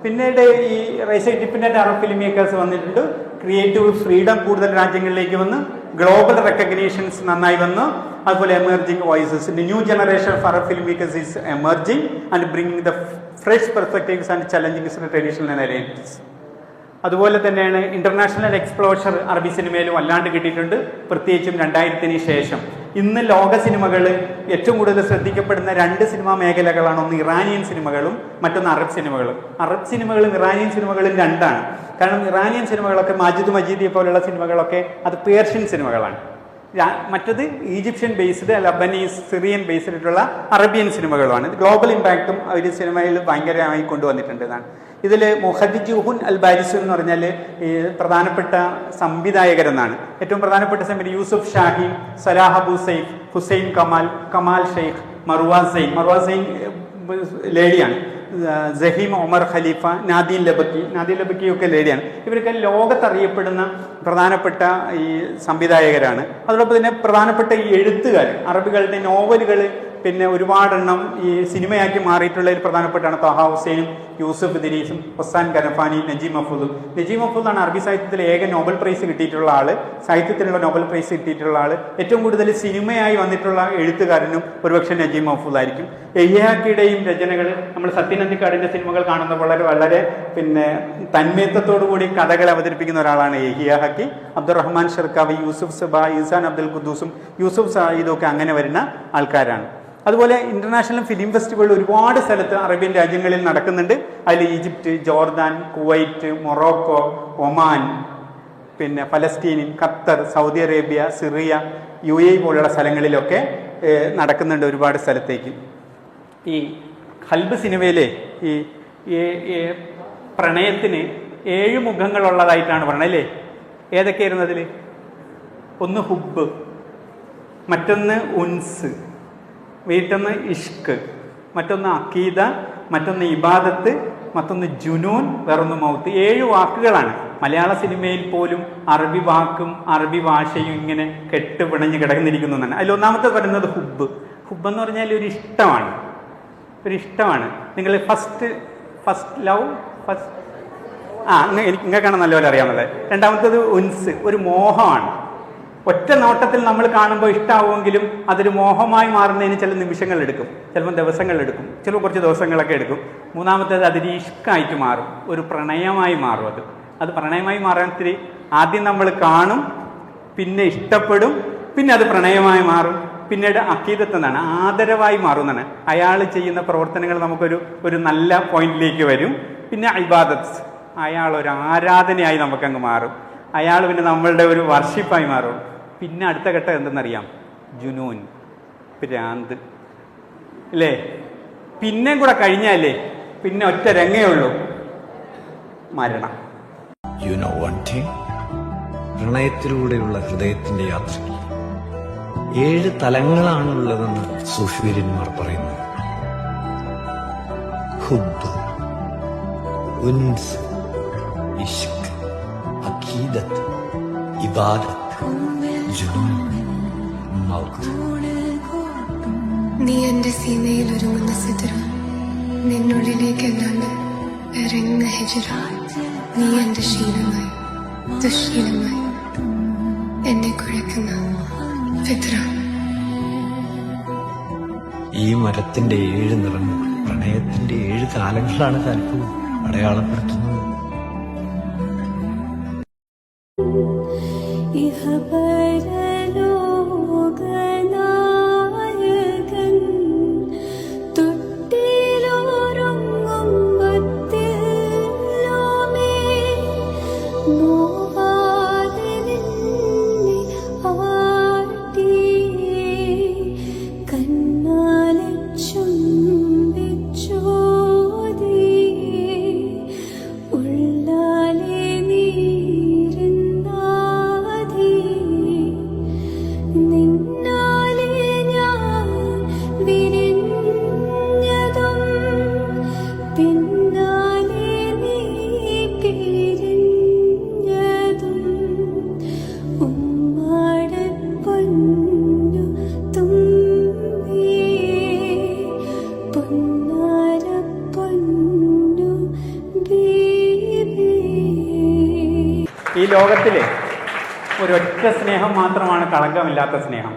പിന്നീട് ഈ rise independent Arab film makers വന്നിട്ടുണ്ട്. ക്രിയേറ്റീവ് ഫ്രീഡം കൂടുതൽ രാജ്യങ്ങളിലേക്ക് വന്ന് ഗ്ലോബൽ റെക്കഗ്നീഷൻസ് നന്നായി വന്നു. അതുപോലെ emerging voices new generation of Arab film makers is emerging and bringing the fresh perspectives and challengings traditional narratives. അതുപോലെ തന്നെയാണ് ഇന്റർനാഷണൽ എക്സ്പ്ലോഷർ അറബി സിനിമയിലും അല്ലാണ്ട് കിട്ടിയിട്ടുണ്ട്. പ്രത്യേകിച്ചും 2000-ന് ശേഷം ഇന്ന് ലോക സിനിമകൾ ഏറ്റവും കൂടുതൽ ശ്രദ്ധിക്കപ്പെടുന്ന രണ്ട് സിനിമാ മേഖലകളാണ്. ഒന്ന് ഇറാനിയൻ സിനിമകളും മറ്റൊന്ന് അറബ് സിനിമകളും. അറബ് സിനിമകളും ഇറാനിയൻ സിനിമകളും രണ്ടാണ്. കാരണം ഇറാനിയൻ സിനിമകളൊക്കെ മാജിദ് മജീദിയെ പോലുള്ള സിനിമകളൊക്കെ അത് പേർഷ്യൻ സിനിമകളാണ്. മറ്റത് ഈജിപ്ഷ്യൻ ബേസ്ഡ് ലബനീസ് സിറിയൻ ബേസ്ഡിലുള്ള അറേബ്യൻ സിനിമകളുമാണ്. ഗ്ലോബൽ ഇമ്പാക്റ്റും അവർ സിനിമയിൽ ഭയങ്കരമായി കൊണ്ടുവന്നിട്ടുണ്ട് എന്നാണ്. ഇതിൽ മുഹദ്ദിജുഹുൻ അൽ ബാരിസു എന്ന് പറഞ്ഞാൽ ഈ പ്രധാനപ്പെട്ട സംവിധായകരെന്നാണ്. ഏറ്റവും പ്രധാനപ്പെട്ട സംവിധായകർ യൂസുഫ് ഷാഹിൻ, സലാഹ് അബു സൈഫ്, ഹുസൈൻ കമാൽ ഷെയ്ഖ്, മർവാ സെയിൻ ലേഡിയാണ്, ജഹീം ഒമർ ഖലീഫ, നാദീൻ ലബക്കിയൊക്കെ ലേഡിയാണ്. ഇവരൊക്കെ ലോകത്തറിയപ്പെടുന്ന പ്രധാനപ്പെട്ട ഈ സംവിധായകരാണ്. അതോടൊപ്പം തന്നെ പ്രധാനപ്പെട്ട ഈ എഴുത്തുകാർ, അറബികളുടെ നോവലുകൾ പിന്നെ ഒരുപാടെണ്ണം ഈ സിനിമയാക്കി മാറിയിട്ടുള്ള ഒരു പ്രധാനപ്പെട്ടാണ് ത്വഹ ഹുസൈനും യൂസുഫ് ഇദ്രീസും ഹുസാൻ ഗനഫാനി, നജീം മഫൂദും. നജീം മഫൂദാണ് അറബി സാഹിത്യത്തിൽ ഏക നോബൽ പ്രൈസ് കിട്ടിയിട്ടുള്ള ആള്, സാഹിത്യത്തിനുള്ള നോബൽ പ്രൈസ് കിട്ടിയിട്ടുള്ള ആള്. ഏറ്റവും കൂടുതൽ സിനിമയായി വന്നിട്ടുള്ള എഴുത്തുകാരനും ഒരുപക്ഷെ നജീം മഫൂദായിരിക്കും. യഹ്യാക്കിയുടെയും രചനകൾ നമ്മൾ സത്യനന്ദിക്കാടിന്റെ സിനിമകൾ കാണുന്ന വളരെ പിന്നെ തന്മയത്വത്തോടുകൂടി കഥകൾ അവതരിപ്പിക്കുന്ന ഒരാളാണ് യഹ്യാക്കി. അബ്ദുറഹ്മാൻ ഷർക്കാവി, യൂസുഫ് സബ, ഈസാൻ അബ്ദുൽ ഖുദ്ദൂസും യൂസുഫ് സഈദും ഒക്കെ അങ്ങനെ വരുന്ന ആൾക്കാരാണ്. അതുപോലെ ഇന്റർനാഷണൽ ഫിലിം ഫെസ്റ്റിവൽ ഒരുപാട് സ്ഥലത്ത് അറേബ്യൻ രാജ്യങ്ങളിൽ നടക്കുന്നുണ്ട്. അതിൽ Egypt, Jordan, Kuwait, Morocco, Oman, പിന്നെ ഫലസ്തീൻ, Qatar, Saudi Arabia, Syria, UAE പോലുള്ള സ്ഥലങ്ങളിലൊക്കെ നടക്കുന്നുണ്ട് ഒരുപാട് സ്ഥലത്തേക്ക്. ഈ ഖൽബ് സിനിമയിലെ ഈ പ്രണയത്തിന് 7 മുഖങ്ങളുള്ളതായിട്ടാണ് പറയുന്നത് അല്ലേ? ഏതൊക്കെയായിരുന്നു അതിൽ? ഒന്ന് ഹുബ്, മറ്റൊന്ന് ഉൻസ്, മറ്റൊന്ന് ഇഷ്ക്, മറ്റൊന്ന് അക്കീദ, മറ്റൊന്ന് ഇബാദത്ത്, മറ്റൊന്ന് ജുനൂൻ, വേറൊന്ന് മൗത്ത്. 7 വാക്കുകളാണ്. മലയാള സിനിമയിൽ പോലും അറബി വാക്കും അറബി ഭാഷയും ഇങ്ങനെ കെട്ടുപിണഞ്ഞ് കിടന്നിരിക്കുന്നതാണ്. അതിൽ ഒന്നാമത്തെ പറയുന്നത് ഹുബ്. ഹുബ് എന്ന് പറഞ്ഞാൽ ഒരു ഇഷ്ടമാണ്. നിങ്ങൾ ഫസ്റ്റ് ലവ് എനിക്ക് ഇങ്ങനെയാണ് നല്ലപോലെ അറിയാവുന്നത്. രണ്ടാമത്തേത് ഉൻസ്, ഒരു മോഹമാണ്. ഒറ്റ നോട്ടത്തിൽ നമ്മൾ കാണുമ്പോൾ ഇഷ്ടമാവുമെങ്കിലും അതൊരു മോഹമായി മാറുന്നതിന് ചില നിമിഷങ്ങൾ എടുക്കും, ചിലപ്പോൾ ദിവസങ്ങൾ എടുക്കും, ചിലപ്പോൾ കുറച്ച് ദിവസങ്ങളൊക്കെ എടുക്കും. മൂന്നാമത്തേത് അതൊരു ഇഷ്കായിട്ട് മാറും, ഒരു പ്രണയമായി മാറും. അത് പ്രണയമായി മാറാൻ ആദ്യം നമ്മൾ കാണും, പിന്നെ ഇഷ്ടപ്പെടും, പിന്നെ അത് പ്രണയമായി മാറും, പിന്നീട് അക്കീദത്ത് എന്നാണ്, ആദരവായി മാറുന്നതാണ്. അയാൾ ചെയ്യുന്ന പ്രവർത്തനങ്ങൾ നമുക്കൊരു നല്ല പോയിന്റിലേക്ക് വരും. പിന്നെ ഇബാദത്ത്, അയാൾ ഒരു ആരാധനയായി നമുക്കങ്ങ് മാറും. അയാൾ പിന്നെ നമ്മളുടെ ഒരു വർഷിപ്പായി മാറും. പിന്നെ അടുത്ത ഘട്ടം എന്തെന്നറിയാം? ജുനൂൻ, ഭ്രാന്ത്, അല്ലേ? പിന്നെ കൂടെ കഴിഞ്ഞാലേ പിന്നെ ഒറ്റ രംഗേ ഉള്ളൂ, മരണം. യു നോ വൺ തിങ്, പ്രണയത്തിലൂടെയുള്ള ഹൃദയത്തിന്റെ യാത്രയിൽ 7 തലങ്ങളാണുള്ളതെന്ന് സൂഫിവര്യന്മാർ പറയുന്നു. ഹുബ്, ഉൻസ്, ഇഷ്ക്, അഖീദത്ത്, ഇബാദത്ത്, ജുനൂൻ, മൗത്ത്. നീ എന്റെ സീമയിൽ ഒരുങ്ങുന്ന സിദ്ര, നിന്നുള്ളിലേക്കല്ലാണ്ട് ഇറങ്ങുന്ന ഹിജ്റ. നീ എന്റെ ശീലമായി, ദുശീലമായി എന്നെ കുഴക്കുന്ന ഫിത്ര. ഈ മരത്തിന്റെ 7 നിറങ്ങൾ പ്രണയത്തിന്റെ 7 കാലങ്ങളാണ് താല്പര്യം അടയാളപ്പെടുത്തുന്നത്. ഈ ലോകത്തിലെ ഒരൊറ്റ സ്നേഹം മാത്രമാണ് കളങ്കമില്ലാത്ത സ്നേഹം.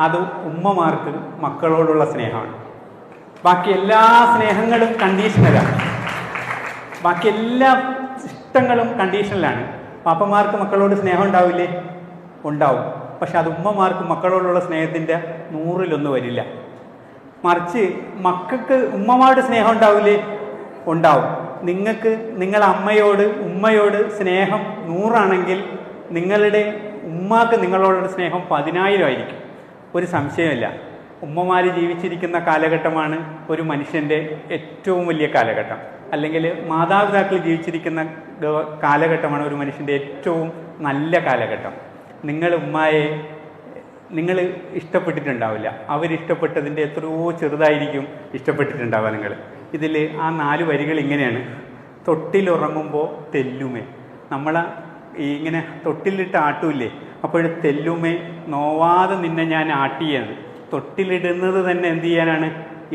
അത് ഉമ്മമാർക്ക് മക്കളോടുള്ള സ്നേഹമാണ്. ബാക്കി എല്ലാ സ്നേഹങ്ങളും കണ്ടീഷണലാണ്. ബാക്കി എല്ലാ ഇഷ്ടങ്ങളും കണ്ടീഷണലാണ്. പാപ്പന്മാർക്ക് മക്കളോട് സ്നേഹം ഉണ്ടാവില്ലേ? ഉണ്ടാവും. പക്ഷെ അത് ഉമ്മമാർക്ക് മക്കളോടുള്ള സ്നേഹത്തിൻ്റെ 100-1 വരില്ല. മറിച്ച് മക്കൾക്ക് ഉമ്മമാരുടെ സ്നേഹം ഉണ്ടാവില്ലേ? ഉണ്ടാവും. നിങ്ങൾക്ക് നിങ്ങളെ ഉമ്മയോട് സ്നേഹം 100 ആണെങ്കിൽ നിങ്ങളുടെ ഉമ്മാക്ക് നിങ്ങളോടുള്ള സ്നേഹം 10,000 ആയിരിക്കും. ഒരു സംശയമില്ല. ഉമ്മമാർ ജീവിച്ചിരിക്കുന്ന കാലഘട്ടമാണ് ഒരു മനുഷ്യൻ്റെ ഏറ്റവും വലിയ കാലഘട്ടം. അല്ലെങ്കിൽ മാതാപിതാക്കൾ ജീവിച്ചിരിക്കുന്ന കാലഘട്ടമാണ് ഒരു മനുഷ്യൻ്റെ ഏറ്റവും നല്ല കാലഘട്ടം. നിങ്ങൾ ഉമ്മായെ നിങ്ങൾ ഇഷ്ടപ്പെട്ടിട്ടുണ്ടാവില്ല. അവരിഷ്ടപ്പെട്ടതിൻ്റെ എത്രയോ ചെറുതായിരിക്കും ഇഷ്ടപ്പെട്ടിട്ടുണ്ടാവുക നിങ്ങൾ. ഇതിൽ ആ 4 വരികൾ ഇങ്ങനെയാണ്: തൊട്ടിലുറങ്ങുമ്പോൾ തെല്ലുമേ. നമ്മളെ ഇങ്ങനെ തൊട്ടിലിട്ട് ആട്ടൂല്ലേ, അപ്പോഴും തെല്ലുമേ നോവാതെ നിന്നെ ഞാൻ ആട്ടിയാണ്. തൊട്ടിലിടുന്നത് തന്നെ എന്ത് ചെയ്യാനാണ്?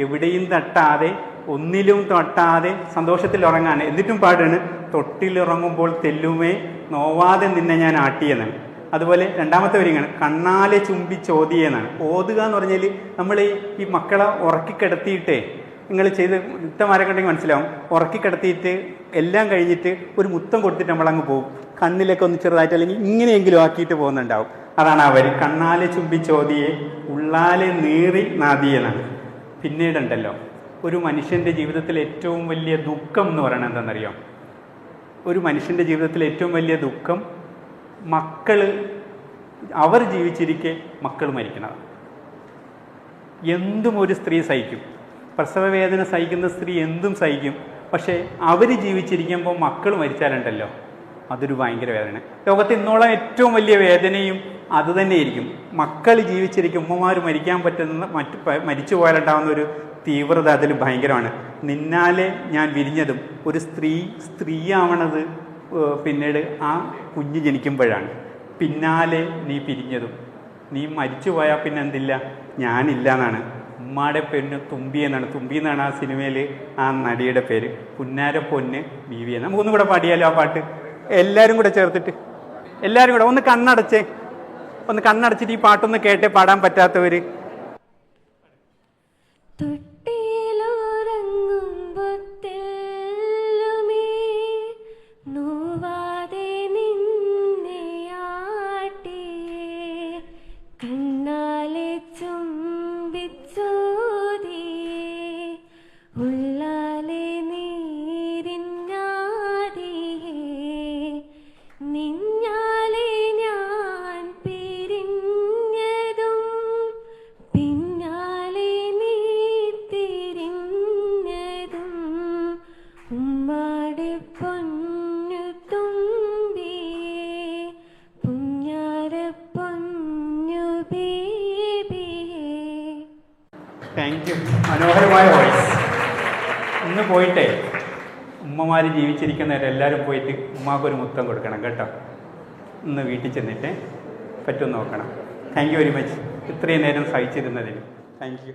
എവിടെയും തട്ടാതെ, ഒന്നിലും തട്ടാതെ സന്തോഷത്തിൽ ഉറങ്ങാണ്. എന്നിട്ടും പാടാണ് തൊട്ടിലുറങ്ങുമ്പോൾ തെല്ലുമേ നോവാതെ നിന്നെ ഞാൻ ആട്ടിയെന്നാണ്. അതുപോലെ രണ്ടാമത്തെ വരികയാണ് കണ്ണാലെ ചുംബി ചോദിയെന്നാണ്. ഓതുക എന്ന് പറഞ്ഞാൽ നമ്മൾ ഈ മക്കളെ ഉറക്കിക്കിടത്തിയിട്ടേ, നിങ്ങൾ ചെയ്ത് മുത്തമാരൊക്കെ ഉണ്ടെങ്കിൽ മനസ്സിലാവും, ഉറക്കിക്കിടത്തിയിട്ട് എല്ലാം കഴിഞ്ഞിട്ട് ഒരു മുത്തം കൊടുത്തിട്ട് നമ്മളങ്ങ് പോകും. കണ്ണിലൊക്കെ ഒന്ന് ചെറുതായിട്ട് അല്ലെങ്കിൽ ഇങ്ങനെയെങ്കിലും ആക്കിയിട്ട് പോകുന്നുണ്ടാവും. അതാണ് ആ വരി. കണ്ണാലെ ചുംബി ചോദിയെ ഉള്ളാലെ നീറി നാദിയെന്നാണ്. പിന്നീടുണ്ടല്ലോ ഒരു മനുഷ്യൻ്റെ ജീവിതത്തിൽ ഏറ്റവും വലിയ ദുഃഖം എന്ന് പറയുന്നത് എന്താണെന്നറിയാം? ഒരു മനുഷ്യൻ്റെ ജീവിതത്തിൽ ഏറ്റവും വലിയ ദുഃഖം അവർ ജീവിച്ചിരിക്കെ മക്കൾ മരിക്കുന്നതാണ്. എന്തും ഒരു സ്ത്രീ സഹിക്കും, പ്രസവവേദന സഹിക്കുന്ന സ്ത്രീ എന്തും സഹിക്കും. പക്ഷേ അവർ ജീവിച്ചിരിക്കുമ്പോൾ മക്കൾ മരിച്ചാലുണ്ടല്ലോ അതൊരു ഭയങ്കര വേദന. ലോകത്ത് ഇന്നോളം ഏറ്റവും വലിയ വേദനയും അതുതന്നെയായിരിക്കും. മക്കൾ ജീവിച്ചിരിക്കും, ഉമ്മമാർ മരിക്കാൻ പറ്റുന്ന മരിച്ചു പോയാലുണ്ടാകുന്ന ഒരു തീവ്രത അതിൽ ഭയങ്കരമാണ്. നിന്നാലെ ഞാൻ വിരിഞ്ഞതും ഒരു സ്ത്രീയാവണത് പിന്നീട് ആ കുഞ്ഞ് ജനിക്കുമ്പോഴാണ്. പിന്നാലെ നീ പിരിഞ്ഞതും, നീ മരിച്ചു പോയാൽ പിന്നെ എന്തില്ല, ഞാനില്ല എന്നാണ്. ഉമ്മാടെ പെണ്ണ് തുമ്പി എന്നാണ്. തുമ്പി എന്നാണ് ആ സിനിമയിൽ ആ നടിയുടെ പേര്. പുന്നാര പൊന്ന് ബീവി എന്ന്. നമുക്കൊന്നും കൂടെ പാടിയാലോ ആ പാട്ട്? എല്ലാവരും കൂടെ ചേർത്തിട്ട്, എല്ലാവരും കൂടെ ഒന്ന് കണ്ണടച്ചിട്ട് ഈ പാട്ടൊന്ന് കേട്ടേ, പാടാൻ പറ്റാത്തവർ. Thank you. മനോഹരമായ വോയിസ്. ഇന്ന് പോയിട്ടേ ഉമ്മമാർ ജീവിച്ചിരിക്കുന്നവരെല്ലാവരും പോയിട്ട് ഉമ്മാക്കൊരു മുത്തം കൊടുക്കണം കേട്ടോ. ഇന്ന് വീട്ടിൽ ചെന്നിട്ട് പറ്റുമെന്ന് നോക്കണം. താങ്ക് യു വെരി മച്ച് ഇത്രയും നേരം സഹിച്ചിരുന്നതിന്. Thank you.